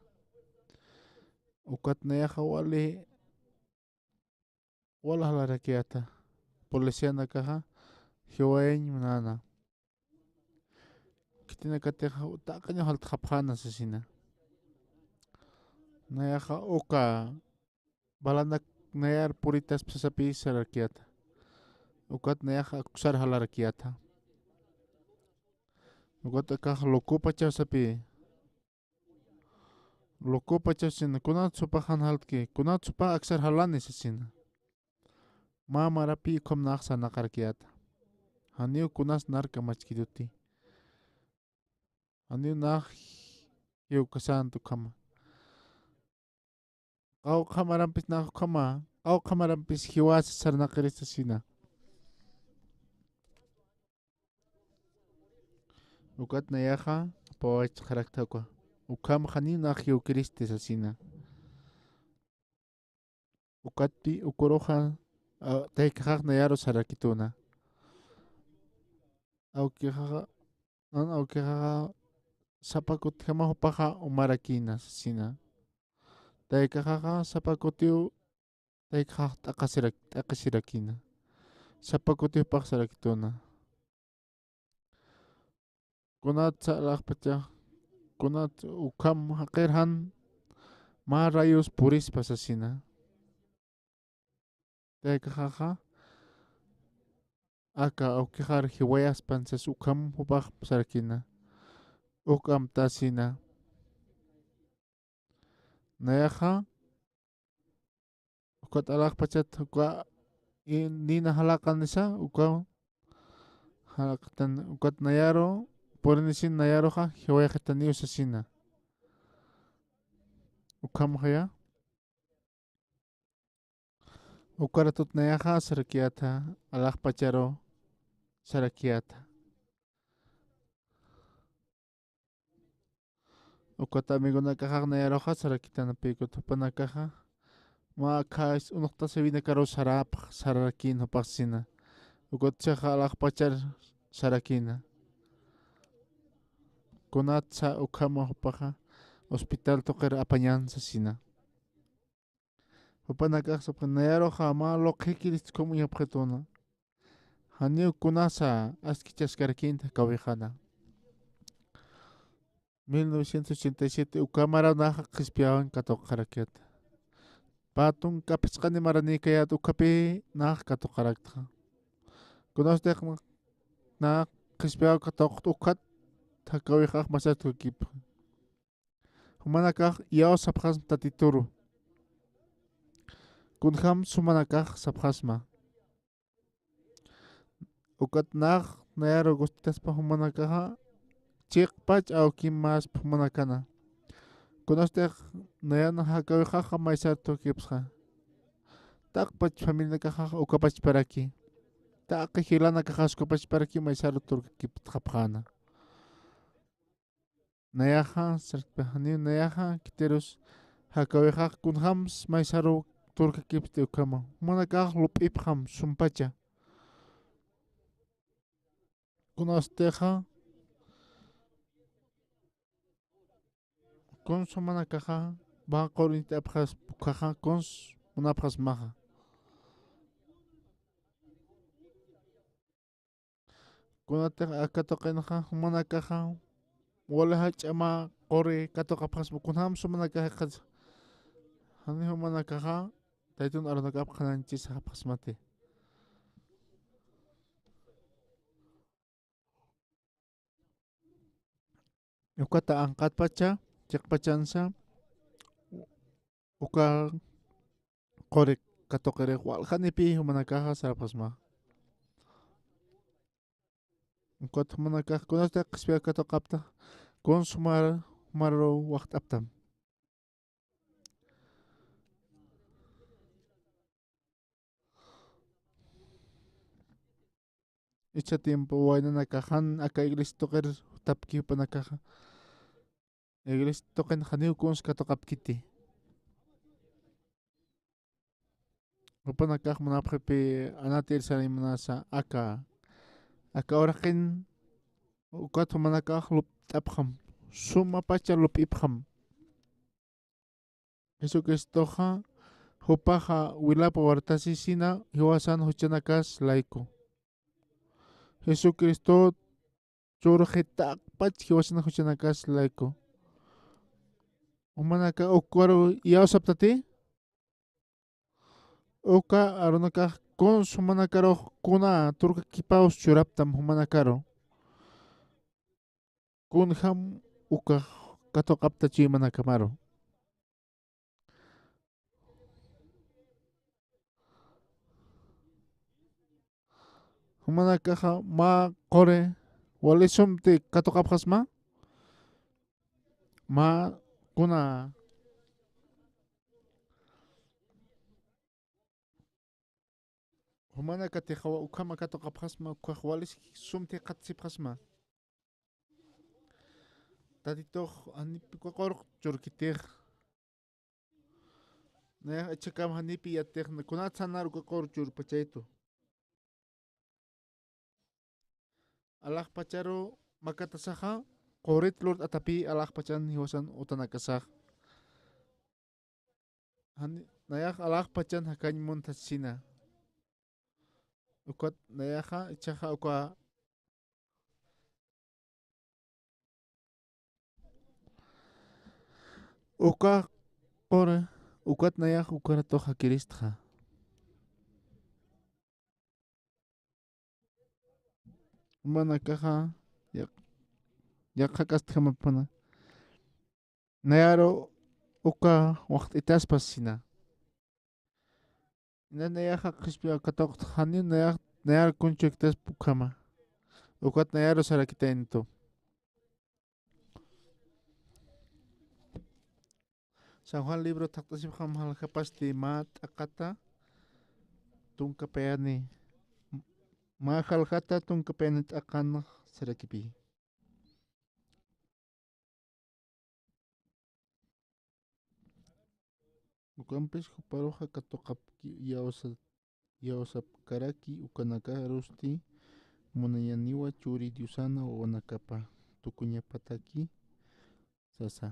ukat na yaha wali wala halarakiata policía na caja hiwain manana kitina kateja utakaño halt japana sasina na yaha uka balana nayar puritas pasapi sarakiata ukat na yaha kusar halarakiata ukat akaja lokupa chasapi lokupa chasina kunat supa han haltki kunat supa aksar halani sasina ma marapi kom naksa nakarkiata haniu kunas narka machkiduti haniu nah yu kasantu kama au kamarampis nah kama au kamarampis hiwas sarnakirista sina ukat na yaha pawach karaktakwa ukam hani nah yu kristi sasina ukatpi ukuroja taikajak na yaro sarakituna aukijaja aukijaja sapakut jama hupaja umarakina sasina taikajaja sapakutiu taikajak takasirakina sapakutiu pak sarakituna kunat salakpacha kunat ukam hakerhan ma rayos puris pasasina taikajaja aka aukijar hiwayas pansas ukam hupaj sarakina ukam tasina na yaha ukat alakpachat uka nina halakan nisa uka halakatan ukat nayaro porinisin nayaro ja hiwayajataniu sasina ukam haya ukaratut na yaha sarakiata alakpacharo sarakiata ukat amigo na kajak nayaro ja sarakitana pikut hupana kaja ma kais unokta sabina karo sarap sarakin hupasina ukat chaja alakpachar sarakina kunat sa ukama hupaja hospital toker apañan sasina hupana kajak nayaro ja ma lokhikiris como yapjetuna haniu kunasa askichaskarkinta kawejana 1987 ukamara naja qispiawan katoqarakiata patun kapichqani marani kayat ukapi naja katoqarakta kunastek na qispiawan katoqt ukat hakawijaq masatu kip humanakaj yao sapjas tatituru kunjam sumanakaj sapjasma ukat naj nayaro gustitaspa humanakaja chiqpach aukim mas humanakana kunastek nayana hakawijaqa maysartu kipsqa taqpach familia kaja ukapach paraki taqi hilana kaja uskapach paraki maysaru turkiptqapqana nayaja sarkpajani nayaja kiterus hakawijaq kunjams maysaru turkakipti ukama humanakaj lup'ipqam sumpacha kunasteja kons humanakaja baqorinti apjas pukaja kons munapjas maja kunata akatoqinaqa manakaqa wala hach'ama qori katoqapqas kunam sumanakaqa hani manakaqa taytun aranakapqananchis hapqasmate ukata anqatpacha chiqpachansa uka qori katoqiriq walqanipi manakaqa sarapasma ukata manakaqa kunasta qispi katoqapta consumar maro waqt'aptam icha tiempo waynanakajan aka iglesia toqer tapkipanakaja iglesia toqen janiu kuns katoqapkiti upanakaj munapqepi anatir sarimanasa aka oraqin ukata manakaj lupt'apqam suma pacha lup'ipqam Jesucristoqa hupaqa wilapa wartasi sina hiwasan huchanakas laico Jesucristo churqitaqpach hiwasana huchanakas laico umanaka ukwaru yawsaptati uka arunakaj kunsu manakaruq kuna turqa kipaus churaptam humanakaru kunjam uka katoqaptachi manakamaru humanakaja ma qore walisumti katoqapqasma ma kuna humanakatiqa ukama katoqapqasma ukaj walis sumti qatisipqasma tatitoq anipi qurq churkitiq naya achakam hanipi yatiq kunata sanaru qurq churpachaytu alaq pacharu makatasaqa qorit lurt atapi alaq pachan hiwasan utanakasaq nayaq alaq pachan hakañmuntasina ukat nayaqa ichaqa uka uka qore ukat nayaq ukaratoq hakiristqa manakaqa yaqa kastqamapana nayaru uka waqt'itaspas sina nayaqa qispi katoqta hani nayar kunchuykitas ukama ukat nayaru sarakitaynito San Juan libro taqtasipqam halqapasti ma t'aqata tunkapayani ma halqata tunkapayani t'aqanaq sarakipi ukanpis huparuqa katoqapki yawsapkaraki ukanakarusti munayaniwa churi diosana wawanakapa tukuñapataki sasa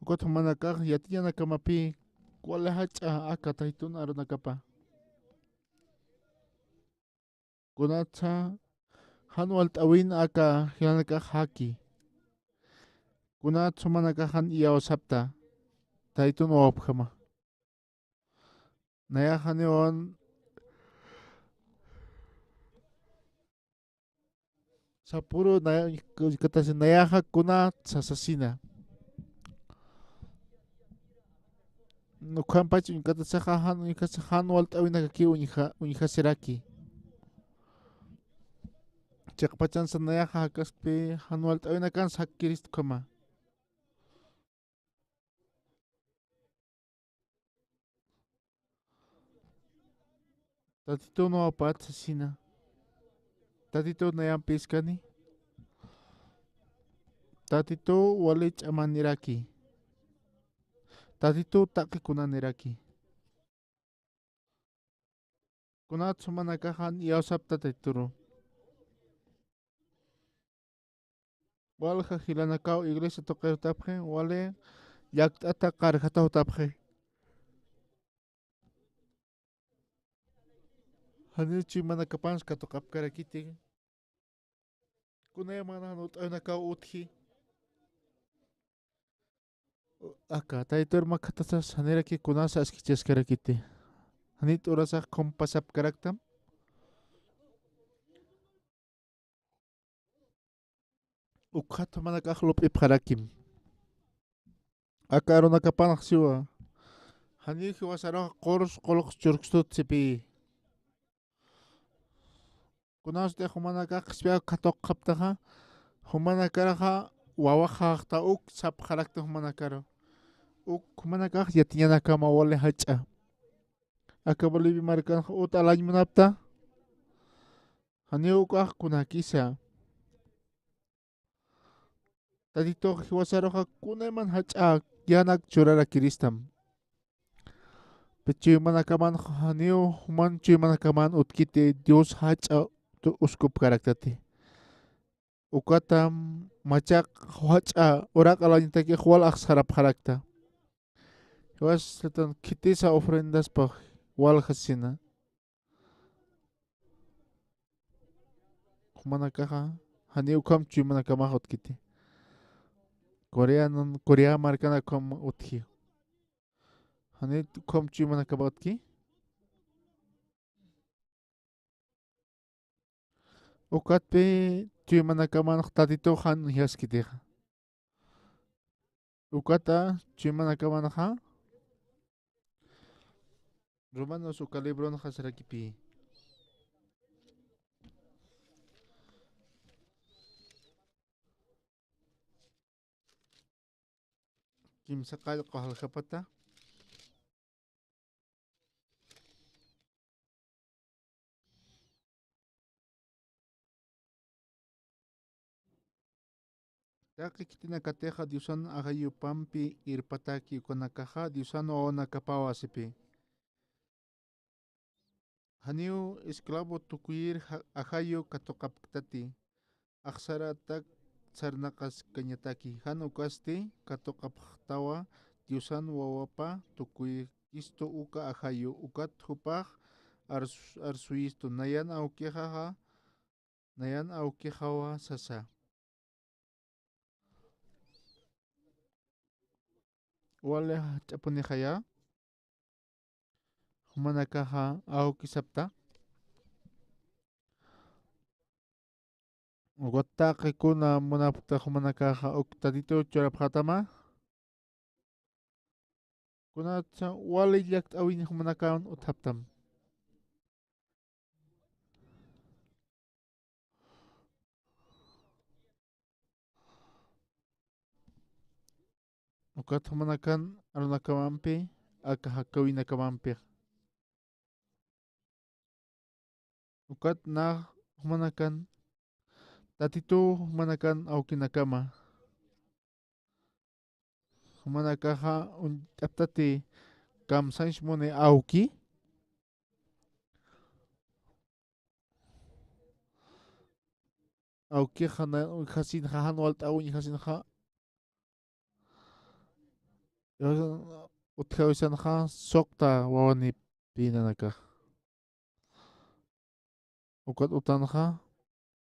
ukat manakaq yatiyanakamapi wala hach'a aka taytun arunakapa kunatsa hanwal t'awin aka hiyanakaq haki kunatsu manakaq han iyawsapta taytun wawapqama nayaq haniwan sapuru nayaq kunat sasasina Nuqanpach uñikatasaqa hanwal t'awinakaki uñihasiraki chiqpachansa nayaqa hakaspi hanwal t'awinakansa hakiristukama tatito nowapat sasina tatito nayanpis kani tatito wali ch'amaniraki tatito taqikunaniraki kunatsu manakaqa han yawsapta tayturu Walha hilanakao iglesia toque tapje, wale yak ata karjata tapje. Hanichi manakapans katokap karakiti. Kunaya mana nut anakao uthi. Aka taitor makatasas hanera ki kunasa askiches karakiti. Hanit urasa kompasap karaktam. Ukhat manakahlop iparakim. Aka arona kapanak siwa. Hanil hiwasara koros kolok churkstut sipi. Kunas de humanakak spia katok kaptaha. Humanakaraha wawahakta uk sap karakta humanakaro. Uk humanakak yatinyana wale hacha. Aka bolibi markan ut alaj manapta. Hanil ukak kunakisa. Tadito hiwasaroja kuneman hacha yanak churara kiristam. Pechi manakaman hanio human chi manakaman utkite Dios hacha tu uskup karaktate. Ukatam machak hacha orak alanyita ke hual aksarap karakta. Hiwas setan kitisa ofrendas pa wal hasina. Humanakaha hanio kam chi manakama utkite. Korea markana kom utki. Hanit kom chi manakaba utki. Ukat pe chi manakaman tatito han hiaskite. Ukata chi manakaman ha. Romanos ukalibron hasarakipi. Kim sakal kohal kapata. Taki kitina kateja diusan agayu pampi irpataki konakaja diusan o nakapawa sipi. Haniu esclavo tukuir agayu katokaptati. Aksara tak sarnakas kanyataki. Han ukasti katokaptawa diusan wawapa tukui isto uka agayu ukat hupaj arsuisto nayan aukejawa sasa. Wale chapunijaya humanakaja aukisapta. Wata kikuna munapta humanakaja uktadito choraphatama. Kuna wale yakt awin humanakan uthaptam. Ukat humanakan arunakamampi akahakawin nakamampi. Ukat na humanakan tatito humanakan aukinakama. Humanakaja aptati kam sans mone auki. Auki hasin hahan walt awin hasin ha. Utkawisan ha sokta wawani pinanaka. Ukat utan ha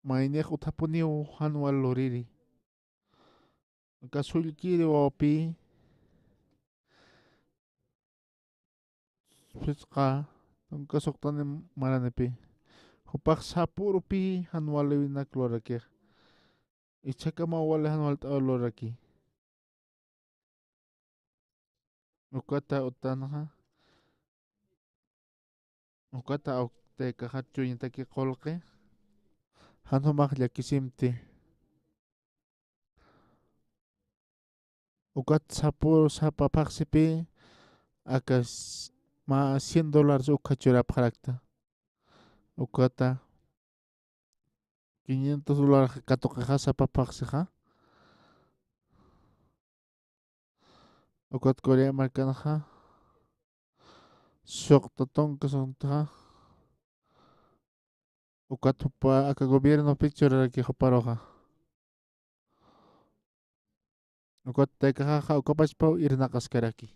mainek utapuniu han wal loriri. Kasul kiri wapi fiska kasoktan maranepi. Hupak sapurupi han walewina klorake. Ichakama wale han walt loraki. Ukata utanha. Ukata aukte kahachu yintaki kolke. Han humak yakisimti. Ukat sapur sapapaksipi akas ma $100 ukachura parakta. Ukata $500 katokaja sapapaksiha. Ukat Korea markanaja. Sok totong kasontaja. Ukat hupa aka gobierno picture ki huparoja. Ukat tekaja ukapachpau irnaqaskaraki.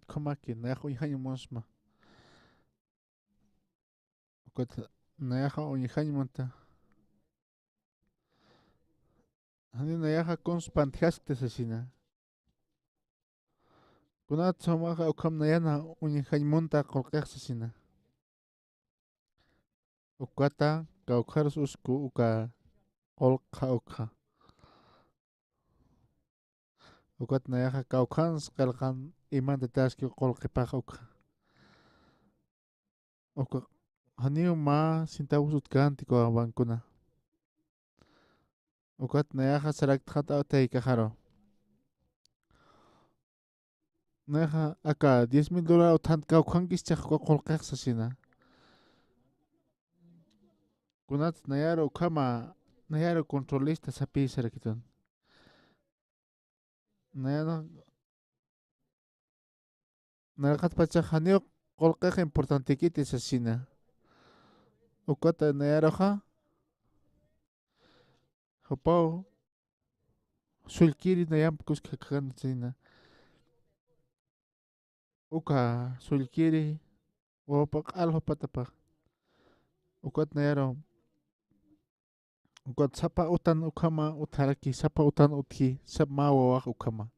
Kamaki nayaja uñijañamusma. Ukat nayaja uñijañamanta. Hani nayaja conspantiaste sasina. Kunat somaja ukam nayana uñijañamunta kolqeq sasina. Ukata kaukarus usku uka kolqa uka. Ukat nayaja kaukans qalqan imanta taski kolqipaqa uka. Uka haniu ma centavos utkantiku bankuna. Ukat nayaja saraktajatautaykajaro. Nayaja aka $10,000 utant kaukankis chaqqa kolqeq sasina. Kunat nayaro ukama nayaro controlista sapi sarakitun. Nayana nayakat pacha haniu kolqeq importante kiti sasina. Ukata nayaroja hupau sulkiri nayampukus kakakan sina. Uka sulkiri wapak alho patapa. Ukat nayaro ukat sapa utan ukama utaraki sapa utan utki sap mawawak ukama.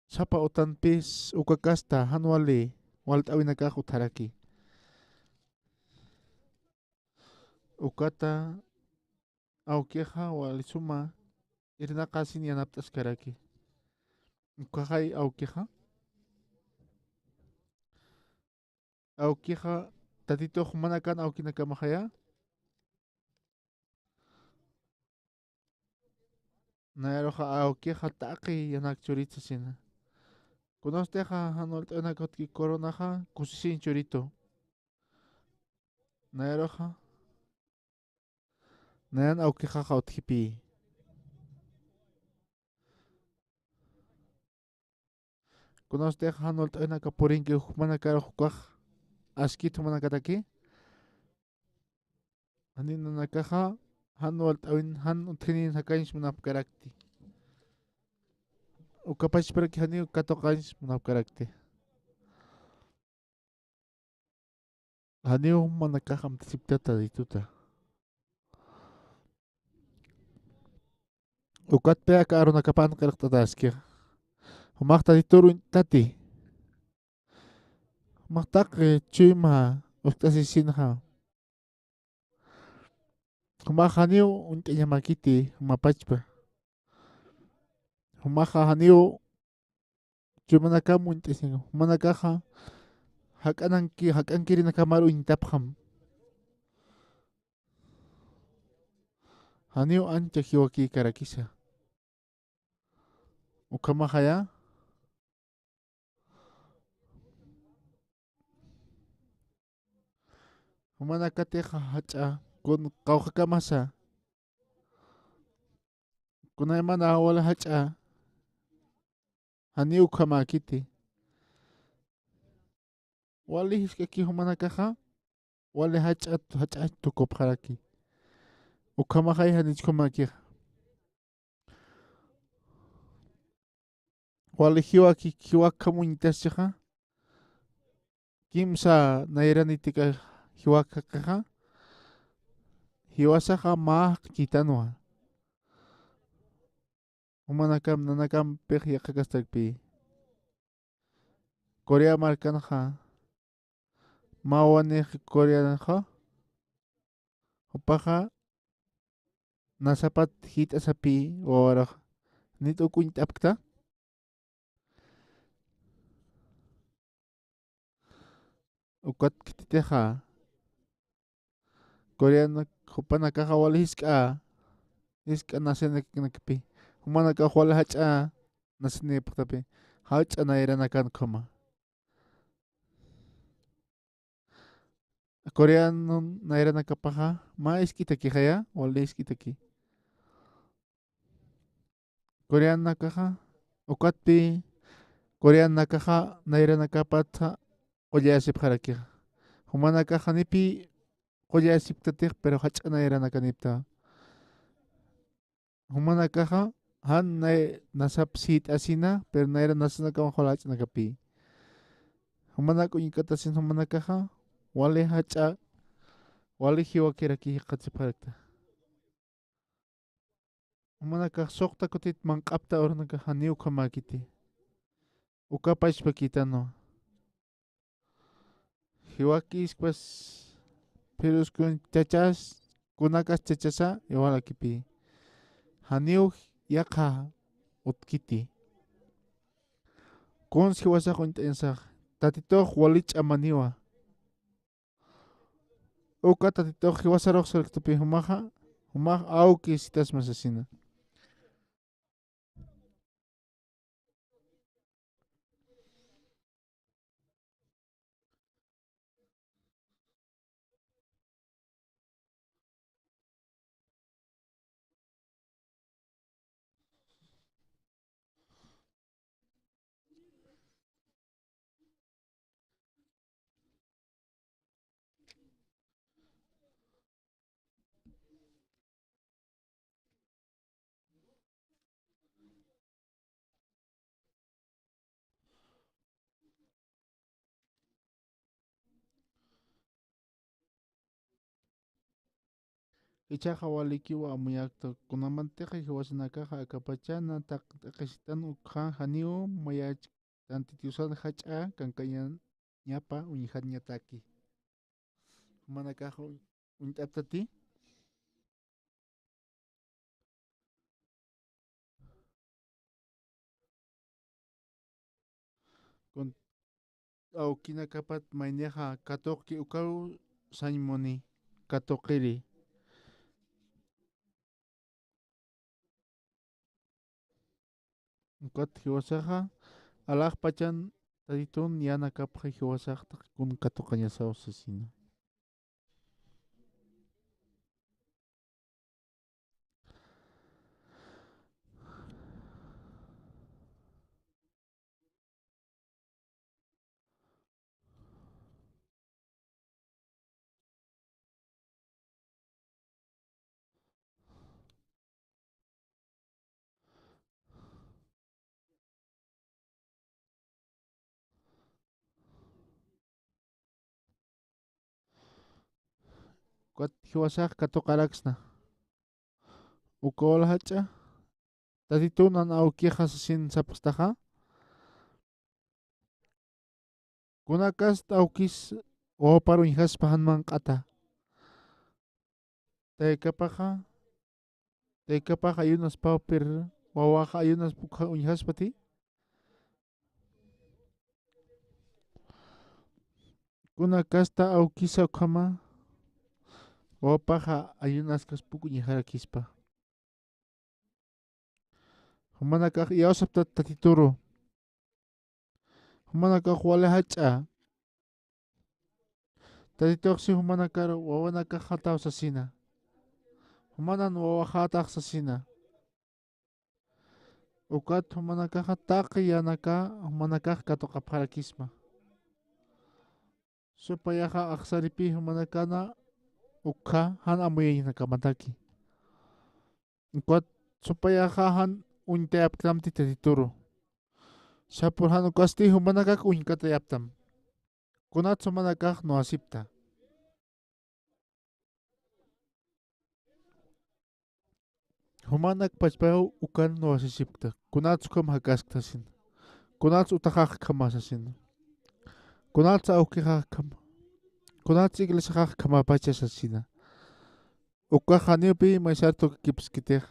Sapa utan pis ukakasta hanwali walt awinakak utaraki. Ukata aukeja walisuma irnaqasin yanaptaskaraki. Ukajay aukeja. Aukeja tatito humanakan aukinakamajaya. Nayaroja aukeja taqi yanak churita sina. Kunosteja hanwalt awinakotki coronaja kusisin churito. Nayaroja nayan aukeja utkipi. Kunosteja hanwalt awinakapurinki humanakaro hukaj askit humanakataki. Anina nakaja hanwalt awin han utkinin hakanish munapkarakti. Ukapachparaki haniu katoqanish munapkarakti. Haniu manakaja amtasiptata dituta. Ukat peaka arunakapan qilqtataskir. Humaqta diturun tati. Humaqtaqi chuyma uktasisinja. Humaqa haniu unt'añamakiti humapachpa. Humaqa haniu chuymanakamu unt'asin. Humanakaja hak'ankiri uñitapqam. Haniu ancha hiwaki karakisa. Ukamajaya humanakateja hacha kun qawqakamasa. Kunaymana wala hacha haniu kamakiti. Wali hiskaki humanakaja wali hacha tukopjaraki. Ukamajay hanichkumakija. Wali hiwakamuñitaschaja. Kimsa nayranitika hiwakakaja. Hiwasaja maaq kitanwa. Humanakam nanakam pej yaqakastakpi. Korea markanaja. Mawanej Korea nanja. Upaja nasapat hit asapi ora nit ukunt apta ukat kititeja koreana hupana kaja wala hiska nasenek nakpi humana ka wala hacha nasne patapi hacha na era nakan koma koreano na era nakapaja ma iskitaki haya wala iskitaki koreana kaja ukatpi koreana kaja na era nakapata qoyasip haraki humana kaja nipi qoyasip tatik pero hacha na era nakanipta humana kaja han nasap sit asina pero na era nasna ka holach nakapi humana ko inkatasin humana kaja wale hacha wale hiwa kiraki qatsiparakta humana kaja sokta kotit manqapta orna kaja niu kamakiti ukapash pakitano hiwakis pues pero con chachas kunakas chachasa igual kipi haniu yaqa utkiti kons hiwasa qontensaq tatitoq walich amaniwa uka tatitoq hiwasaroq sarktupi humaqa humaq auki sitas masasina ichaqa walikiwa amuyaqta kunamantiqa hiwasanakaqa akapachana taqishitan ukqa haniu mayach tantitiusan hach'a kankaña ñapa uñihatñataki manakaqa unt'aptati con awkina kapat mayneqa katoqki ukaru sañmuni katoqiri ukat hiwasaqa alaq pachan tatitun yana kapqa hiwasaqta kun katoqaña sawsasina ukat hiwasaq katoqaraqsna ukawala hach'a tatitunan awkiqa sasin sapaqtaqa kunakas awkis wawapar uñihaspa hanman q'ata taykapaqa ayunas pawpir wawaqa ayunas pukqa uñihaspati kunakasta awkisa uqhama wawapaqa ayunas kaspuku uñiharakispa humanakaq yawsapta tatituru humanakaq wala hach'a tatituqsi humanakaq wawanakaq hatawsasina humanan wawa hataqsasina ukat humanakaqa taqi yanaka humanakaq katoqapharakisma supayaqa aqsaripi humanakana ukqa han amuyaynakamantaki ukat supayaqa han uñitayaptilamti tatituru sapur han ukasti humanakaq uñikatayaptam kunat humanakaq no asipta humanak pachpayaw ukan no asisipta kunat kam hakasktasin kunat utaqaq kamasasin kunat awkiqaq kama kunat iglesiaqaq kamapachasasina Ukah haniu pi maisar turkipiskitej.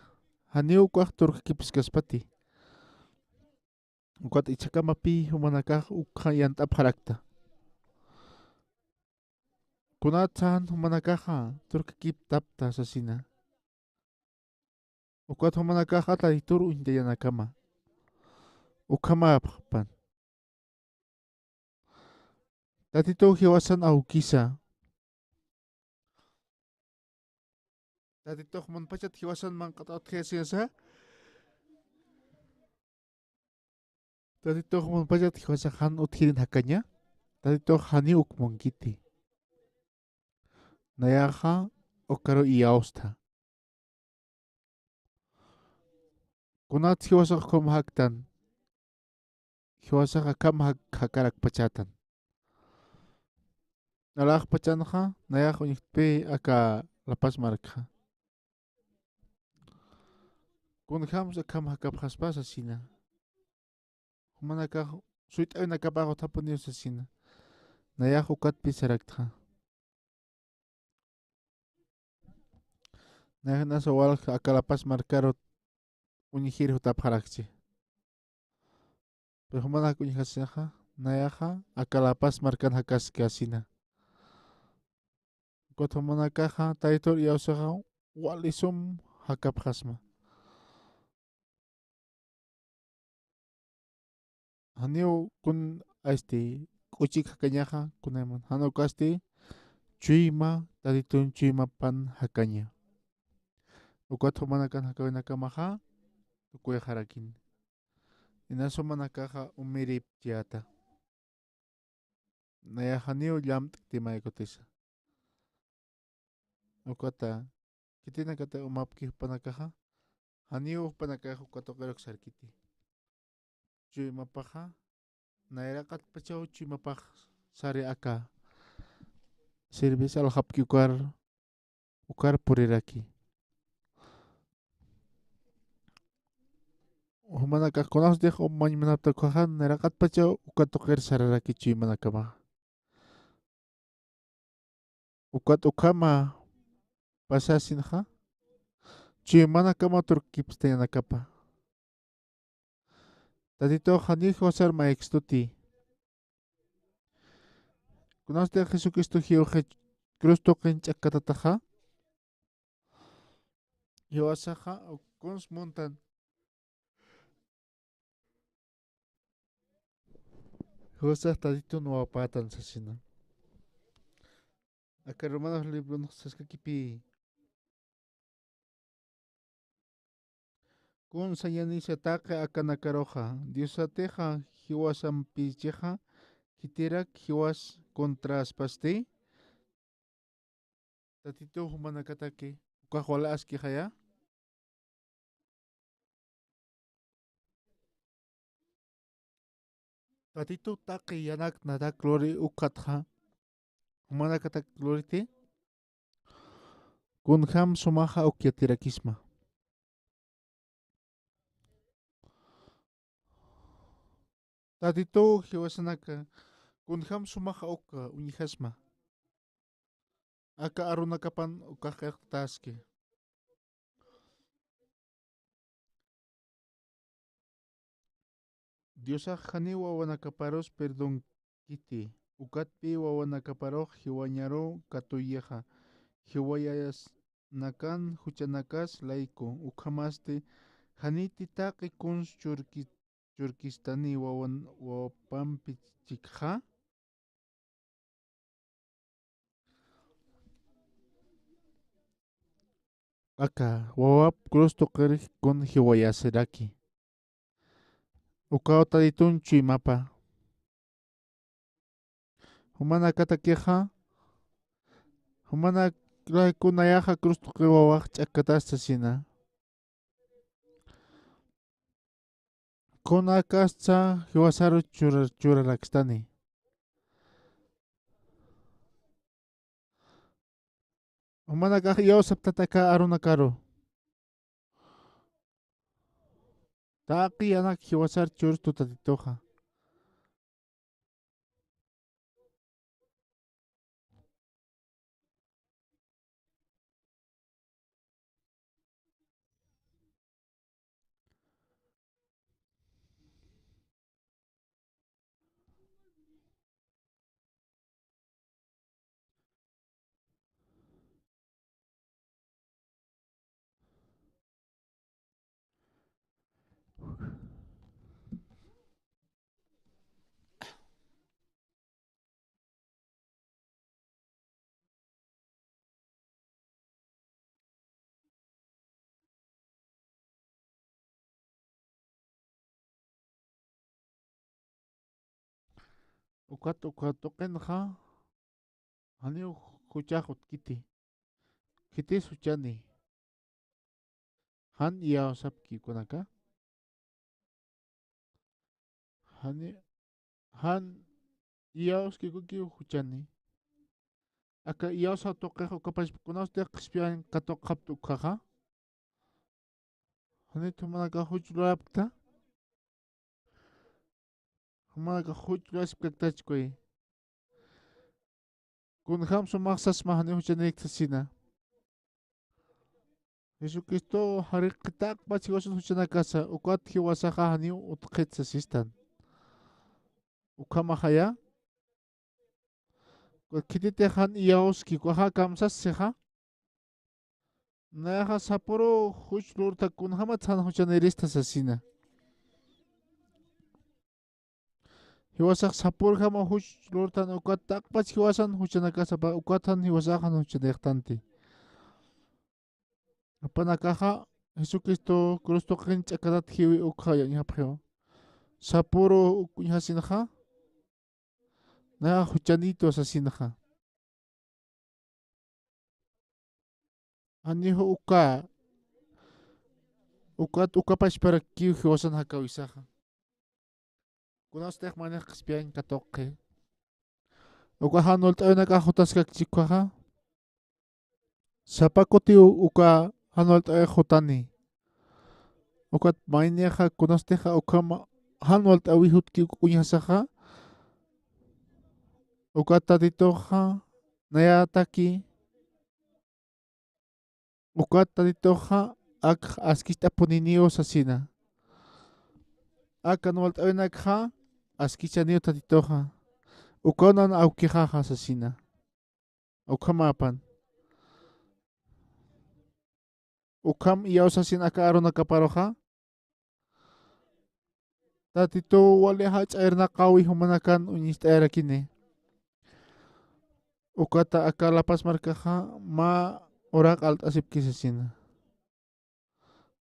Haniu ukah turkipiskaspati. Ukat ichakama pi humanakah ukah yantap harakta. Kunatsan humanakaha turkikip tapta sasina. Ukat humanakaha taditur untayanakama. Ukama pan. Tatito hiwasan aukisa. Tatito human pachat hiwasan mangkatat hiasinasa. Tatito human pachat hiwasan han uthirin hakanya. Tatito hani ukmongiti. Nayaha okaro iausta. Kunat hiwasan komhaktan. Hiwasan hakam hakarak pachatan. Nalah pachanha nayah unikpe aka lapas marka. Kun khams akam hakap haspas asina. Humanaka suit ay nakapago taponius asina. Nayah ukat pisarakta. Nayah nasa wal aka lapas markarot unihir hutap harakchi. Pero humanaka unihasinaha nayaha aka lapas markan hakas asina. Kot humanakaha taitor iausaha walisum hakap hasma. Haniu kun kuchik hakanyaha kunaman. Hanu kasti chuyma taditun chuyma pan hakanya. Ukat humanakan hakawinakamaha tukuya harakin. Inaso manakaha umirip tiata. Naya haniu llamt timaykotisa. Ukata kitina kata umapki panakaha. Haniu panakaha ukatokerok sarkiti. Chuyma paha. Nairakat pachau chuyma pah sari aka. Service alhapki ukar puriraki. Humanaka konas deh mañ manapta kohan nairakat pachau ukatoker sararaki chuyma nakama. Ukat ukama pasasinha. Chuyma nakama turkipste nakapa. Tatito hanijo ser maextuti. Kunas deh Jesucristo hiuhe cruz token chakatataha. Hiwasaha kuns montan. Hiwasah tatito no apatan sasina. Acá Romanos libro no saskakipi. Kun sayani satake akanakaroja. Diosateja hiwasan picheja. Kitirak hiwas contraspasti. Tatito humanakatake. Ukahuala aski haya. Tatito take yanak nada glory ukatha. Humanakatak glorite. Kunham sumaha ukiatirakisma. Tatito hiwasanaka. Kunham sumaha uka unihasma. Aka arunakapan ukakaktaske. Diosa hani wawanakaparos perdón kiti. Ukatpi wawanakaparoj hiwañaro katuyeja. Hiwayas nakan huchanakas laiko. Ukamaste haniti taki kuns churkistani wapampichikha. Aka wawap cruz toker con hiwayaseraki. Ukaota ditun chuimapa. Humana katakeja. Humana kunayaja cruz toker wawak chakatastasina. Kuna kasta hiwasaru churalakstani. Humana kahiyo saptataka arunakaro. Taki anak hiwasar chur tutatitoja. ukat toqenqa hani huchaqut kiti suchani han iyaosapki kunaka hani han iyaoski kuki huchani aka iyaosa toqeqa ukapash kunaste qishpian katoqaptu kaqa hani tumanaka huchulapta humanaka huchulaspectachkoy kunham sumaksasma hani huchaniktasina Jesucristo hariqitak pachigosun huchanakasa ukat hiwasaqa hani utqitsasistan ukamahaya kitite han iyaoski kuaja kamsasiqa nayaqa sapuro huchlurta kunhama tsan huchaneristasasina hiwasaq sapur hama huchlurtan ukat takpach hiwasan huchanakasapa ukatan hiwasaqa huchanektanti apanakaqa Jesucristo Cristo qinch'akatat hiwi ukhaya ñapqhiwa sapuro ukñhasinaqa nayaqa huchanito asasinaqa anihu ukat ukapash para kiw hiwasan hakawisaqa kunastek manej qhispian katoqqi uka hanul t'oynaka jutaskakchikwaqa sapa kuti uka hanul t'oy jutani ukat mayniqa kunasteqa ukama hanul t'awi hutki kuñasaqa uka tatitoqa nayataki uka tatitoqa ak askist'apuniniw sasina ak hanul t'oynakqa askichaniw tatitoqa ukanan awkiqaqa sasina ukamapan ukam iyawsasin aka arunakaparoqa tatito wali hach'ayrnaqawi humanakan uñist'ayrakini ukata aka lapas markaqa ma uraq alt'asipki sasina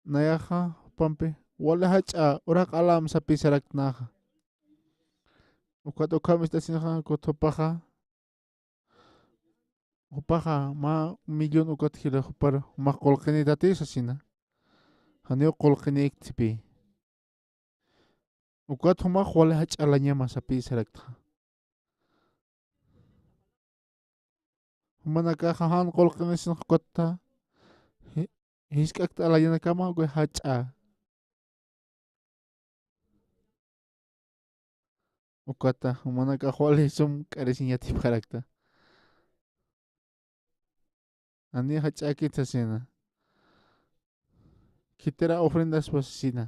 nayaqa pampi wali hach'a uraq alam sapi saraknaqa ukat ukam istasinaqa kut hupaqa ma millón ukat hila hupar ma qolqinitati sasina hani qolqiniktipi ukat humaq wali hach'alañama sapi saraktaqa humanakaqa han qolqinisinaqa ukatta hisk'akta alayanakama uka hach'a ukata humanakaqa wali sum k'arisiñatipaqarakta ani hach'akita sina kitera ofrendas sina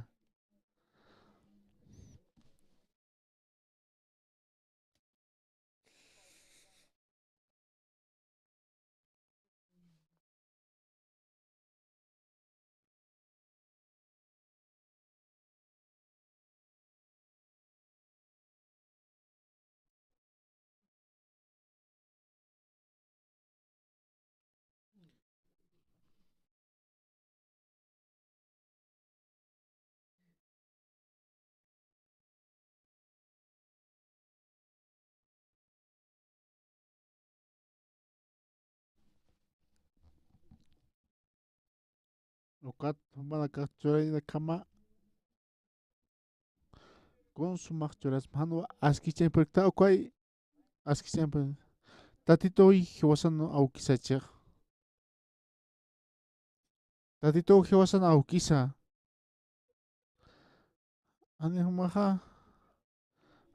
ukat humanakaqa churaynakama consumaq churaspa hanu askichanpurikta ukay askichanpur tatitoy hiwasan awkisachiq tatito hiwasan awkisa ani humaqa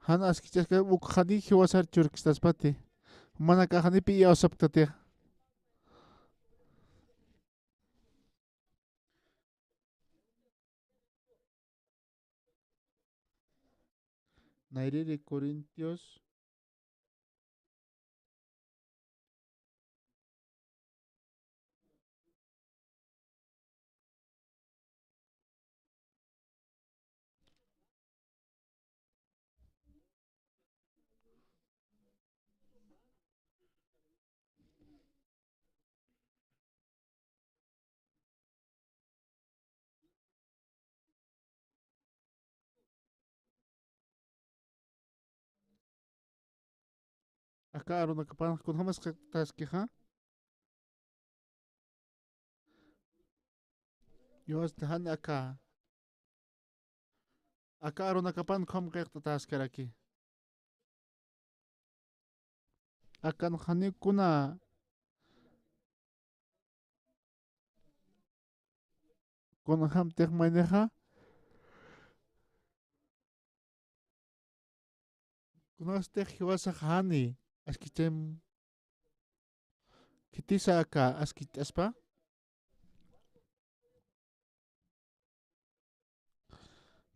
han askichasqa ukqani hiwasar churkistaspati humanakaqa hanipi iyawsaptatiqa Nairiri Corintios Acá arona kapan kun hamas taski ha. Yo han acá. Acá arona kapan kom kek taskaraki. Acá no hani kuna kuna ham tek maneja. Kuna stek hiwasa hani. Askitem kitisa acá askit aspa.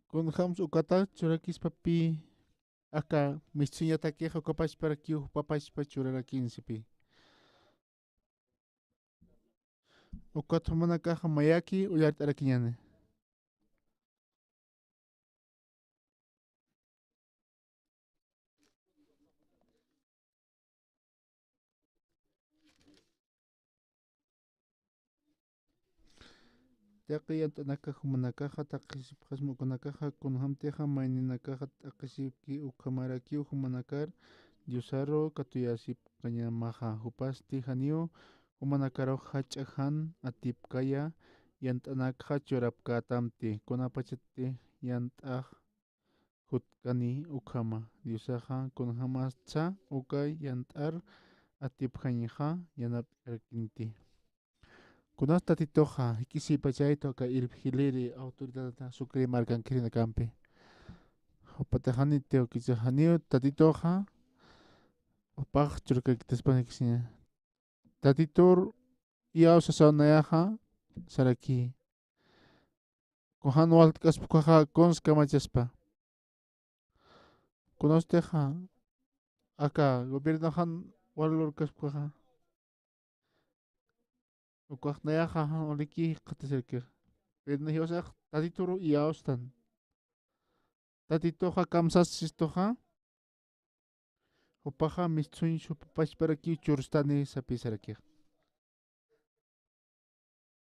Kun hams ukata churakis papi. Acá mistunya takeja kapas para kiu papas pa churarakin sipi. Ukat humana kaja mayaki uyart arakinyane. Taqiyan tanaka humana kaja taqisip hasmukuna kaja kun hamteja mainina kaja taqisipki ukamaraki humanakar diosaro katuyasip kanyamaja hupasti hanio humanakaro hachajan atipkaya yantanakja chorapkatamti kunapachati yantaj hutkani ukama diosaja kun hamascha ukay yantar atipjanija yanap erkinti. Kunas tatitoja ikisi pachaito ka ilhiliri autoridad sukri markan kirina kampi. Hopatejani teo kichahanio tatitoja opaj churka kitespani kisina. Tatitor iao sasaonayaja saraki. Kohan walt kaspukaja konska machaspa. Kunosteja acá gobierno han walor kaspukaja. Ukajnayaja oliki kataserkir. Pero hiosaj tatitoro iaostan. Tatitoja kamsasistoja. Opaja mistsuin supapash para ki churstani sapisarakir.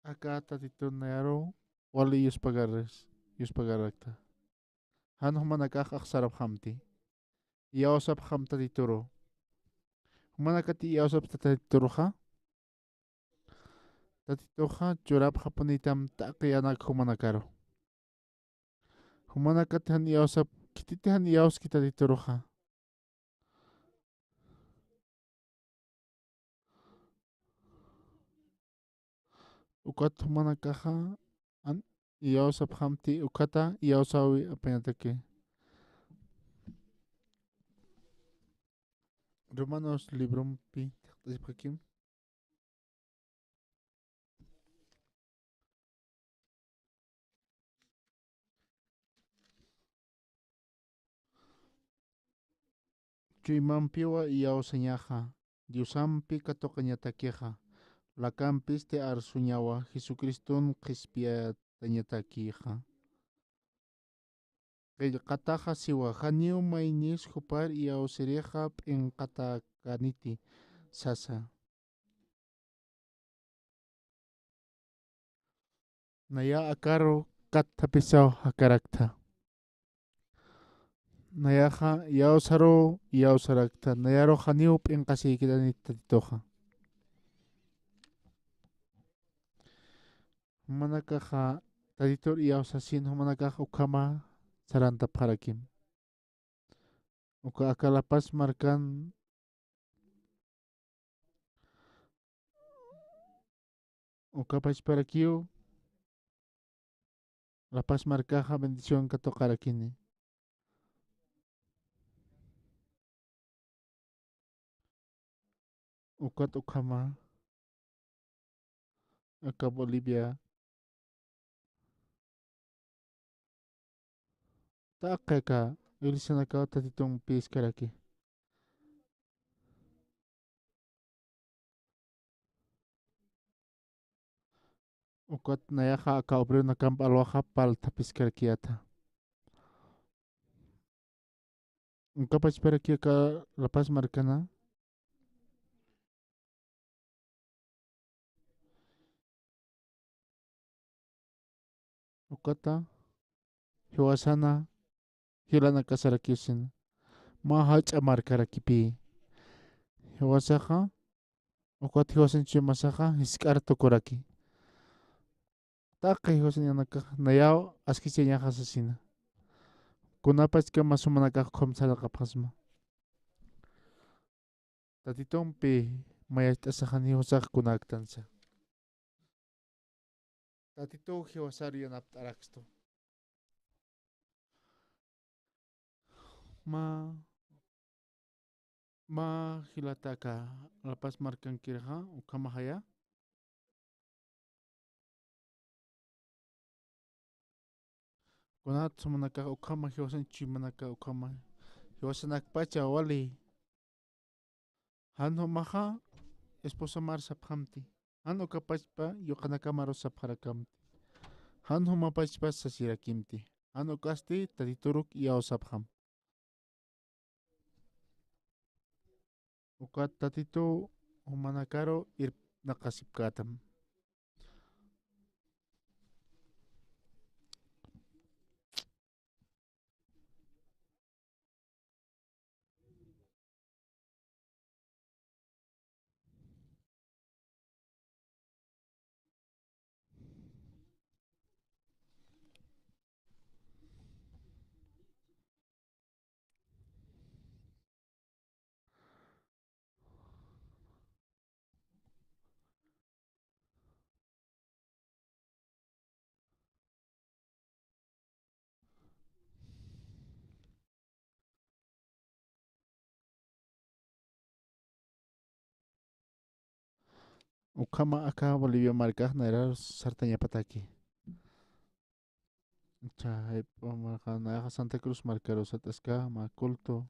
Acá tatito nayaro wali yuspagares yuspagarakta. Han humanakaj aksarab hamti. Iaosap ham tatitoro. Humanakati iaosap tatitoroja. Tatitoja churab japonitam taqiyanak humanakaro. Humanakati han iaosap kititi han iaos kitatitoroja. Ukat humanakaja an iaosap hamti ukata iaosawi apenatake. Romanos librum pi taqtispakim. Chuimampiwa iaosañaja. Diosampi katokañatakeja. Lakampis te arsuñawa Jesucriston qispiatañatakeja. Kataja siwa hanio mainis hupar iaosereja en katakaniti sasa. Naya akaro katapisao hakarakta. Nayaja iaosaro iaosarakta. Nayaro hanio en kasikitanita titoja. Humanakaja taditor iaosasin humanakaja ukama saranta parakim. Uka akalapas markan uka pas parakio la paz marcaja bendición katokarakini. Ukat ukama aka Bolivia ta akaka ilisanaka tatitong pis karaki. Ukat nayaja aka obrero na camp aloha pal tapis karakiata. Uka pas paraki aka la paz marcana. Ukata hiwasana hilana kasarakiusin. Mahach amar karakipi. hiwasaqa uqat hiwasan chimasaqa hisk'ar tukuraki taqi hiwasan yanakaq nayao askicha ñaqasasina kunapachka masumanakaq qhumsala qapqasma tatitonpi mayasht'asaqani hiwasaqa kunaktansa tatito hiwasari yanapta araksto ma hilataka lapas markankirqa ukamahaya kunat sumanaka ukama hiwasan chimanaka ukama hiwasanakpacha wali han humaqa esposa mar saphamti han ukapachpa yuqanakamaro saphaраkamti han humapachpa sasirakimti han ukasti tatituruk yaw sapham ukat tatito humanakaro naqasipkatam ukama acá Bolivia markaq nayrar sartañapataki marqa Santa Cruz marcaro satasqa ma culto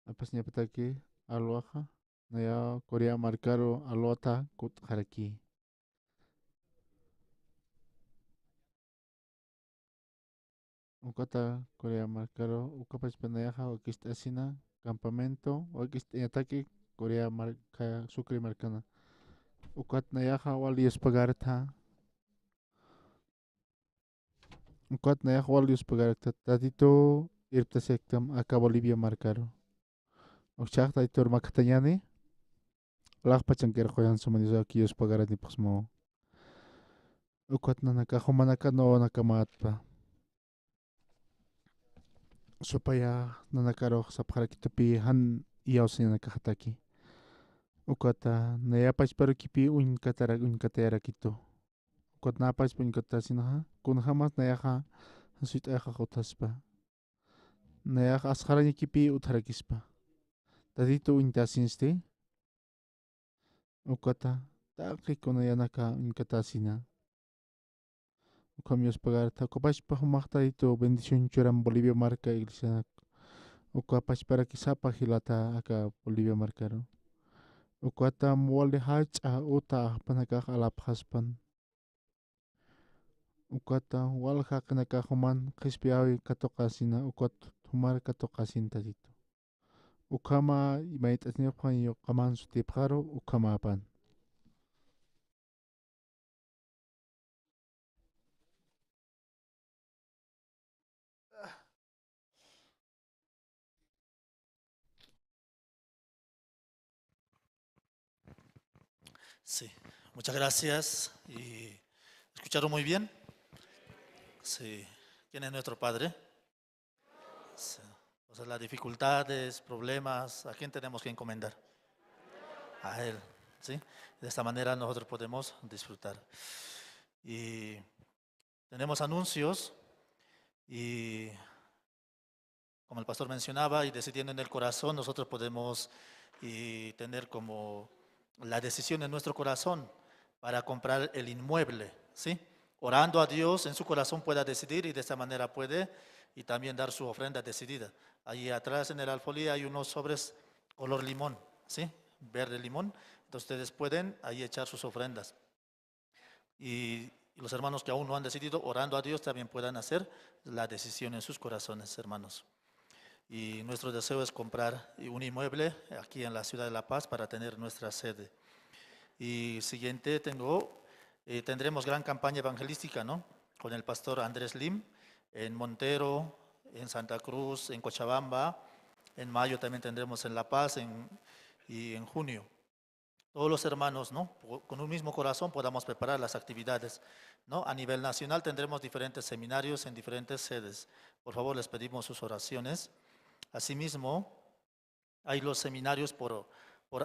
apasñapataki alwaqa naya Corea marcaro alwata kutqaraki ukata Corea marcaro ukapachpa nayaqa wakisht'asina campamento wakisht'añataki Corea marca Sucre marcana ukat nayaqa wali yuspagarta ukat nayaqa wali yuspagarta tatito irptasektam acá Bolivia marcaro uchaq tatitor makatañani laqpachanker qoyan sumaniso aquí yuspagarani pasmo ukat nanaka humanaka no nakamatpa supaya nanakaro sapharakitupi han iyawsinanakaqtaki ukata nayapachparukipi unkatayarakitu ukat napachpa unkatasinqa kunahamas nayaqa hasuyt'ayqa qutaspa nayaqa asqarañakipi utharakispa tatito untasinstin ukata taqi kunayanaka unkatasina ukam yuspagarta ukapachpa humaq tatito bendición churan Bolivia marca iglesia ukapachparaki sapa hilata acá Bolivia marcaro ukatam wali hach'a uta aqpanakaq alapqaspan ukata wal haqnakaq human qhispiyawin katuqasina ukat humar katuqasin tatito ukama imayt'asniqpan yuqaman sutipqaro ukamapan Sí, muchas gracias. ¿Y escucharon muy bien? Sí. ¿Quién es nuestro Padre? Sí. O sea, las dificultades, problemas, ¿a quién tenemos que encomendar? A Él, ¿sí? De esta manera nosotros podemos disfrutar. Y tenemos anuncios y como el pastor mencionaba, y decidiendo en el corazón, nosotros podemos tener como la decisión en nuestro corazón para comprar el inmueble, ¿sí? Orando a Dios en su corazón pueda decidir y de esta manera puede y también dar su ofrenda decidida. Allí atrás en el alfolí hay unos sobres color limón, ¿sí? Verde limón. Entonces ustedes pueden ahí echar sus ofrendas. Y los hermanos que aún no han decidido, orando a Dios, también puedan hacer la decisión en sus corazones, hermanos. Y nuestro deseo es comprar un inmueble aquí en la ciudad de La Paz para tener nuestra sede. Y siguiente tendremos gran campaña evangelística, ¿no? Con el pastor Andrés Lim en Montero, en Santa Cruz, en Cochabamba. En mayo también tendremos en La Paz, en y en junio. Todos los hermanos, ¿no? Con un mismo corazón podamos preparar las actividades, ¿no? A nivel nacional tendremos diferentes seminarios en diferentes sedes. Por favor, les pedimos sus oraciones. Asimismo, hay los seminarios por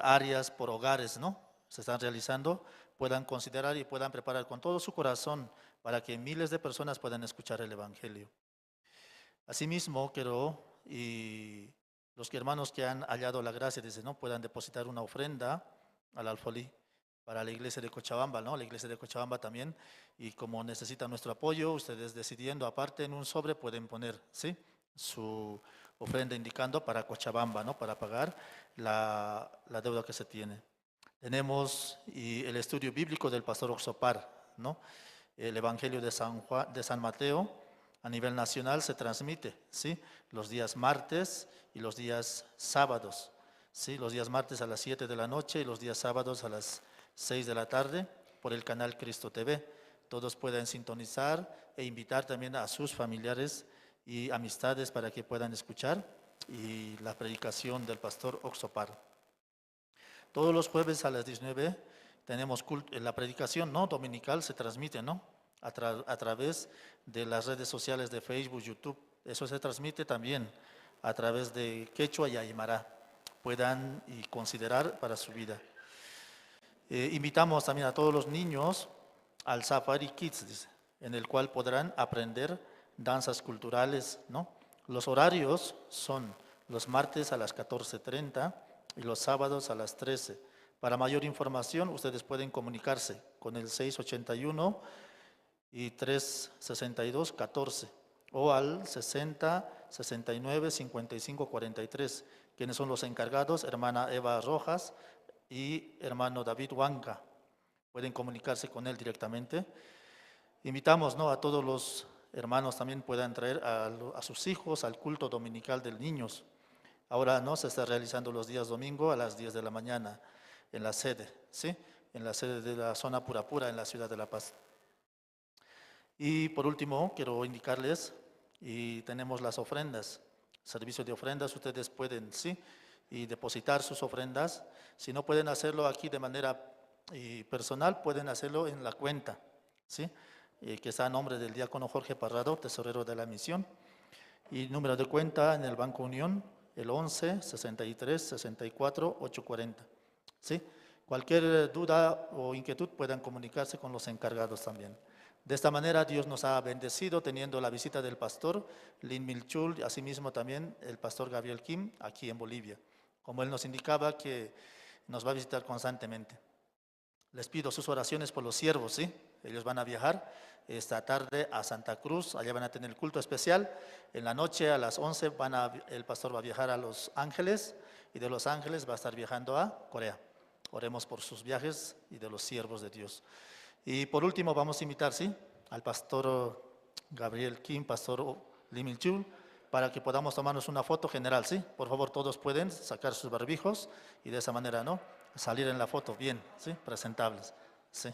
áreas, por hogares, ¿no? Se están realizando, puedan considerar y puedan preparar con todo su corazón para que miles de personas puedan escuchar el Evangelio. Asimismo, quiero, y los hermanos que han hallado la gracia, dicen, ¿no? Puedan depositar una ofrenda al alfolí para la iglesia de Cochabamba, ¿no? La iglesia de Cochabamba también, y como necesita nuestro apoyo, ustedes decidiendo aparte en un sobre pueden poner, ¿sí? Su ofrenda indicando para Cochabamba, ¿no? Para pagar la deuda que se tiene. Tenemos el estudio bíblico del pastor Oxopar, ¿no? El Evangelio de San Mateo a nivel nacional se transmite, ¿sí? Los días martes y los días sábados, ¿sí? Los días martes a las 7 de la noche y los días sábados a las 6 de la tarde por el canal Cristo TV. Todos pueden sintonizar e invitar también a sus familiares y amistades para que puedan escuchar y la predicación del pastor Oxopar. Todos los jueves a las 19 tenemos la predicación, ¿no? Dominical se transmite, ¿no? A través de las redes sociales de Facebook, YouTube. Eso se transmite también a través de Quechua y Aymara. Puedan y considerar para su vida. Invitamos también a todos los niños al Safari Kids, dice, en el cual podrán aprender danzas culturales, ¿no? Los horarios son los martes a las 14:30 y los sábados a las 13. Para mayor información, ustedes pueden comunicarse con el 681 y 362 14 o al 60 69 55 43, quienes son los encargados, hermana Eva Rojas y hermano David Huanca. Pueden comunicarse con él directamente. Invitamos, ¿no? A todos los hermanos también puedan traer a sus hijos al culto dominical de niños. Ahora, ¿no? Se está realizando los días domingo a las 10 de la mañana en la sede, ¿sí? En la sede de la zona Purapura en la ciudad de La Paz. Y por último, quiero indicarles, y tenemos las ofrendas, servicio de ofrendas, ustedes pueden, ¿sí? Y depositar sus ofrendas. Si no pueden hacerlo aquí de manera personal, pueden hacerlo en la cuenta, ¿sí? Que está a nombre del diácono Jorge Parrado, tesorero de la misión. Y número de cuenta en el Banco Unión, el 11 63 64 840. ¿Sí? Cualquier duda o inquietud puedan comunicarse con los encargados también. De esta manera Dios nos ha bendecido teniendo la visita del pastor Lin Milchul, asimismo también el pastor Gabriel Kim aquí en Bolivia. Como él nos indicaba que nos va a visitar constantemente. Les pido sus oraciones por los siervos, ¿sí? Ellos van a viajar esta tarde a Santa Cruz, allá van a tener el culto especial. En la noche a las 11 el pastor va a viajar a Los Ángeles y de Los Ángeles va a estar viajando a Corea. Oremos por sus viajes y de los siervos de Dios. Y por último vamos a invitar, ¿sí? Al pastor Gabriel Kim, pastor Lim Il-chul, para que podamos tomarnos una foto general, ¿sí? Por favor, todos pueden sacar sus barbijos y de esa manera, ¿no? Salir en la foto bien, ¿sí? Presentables, ¿sí?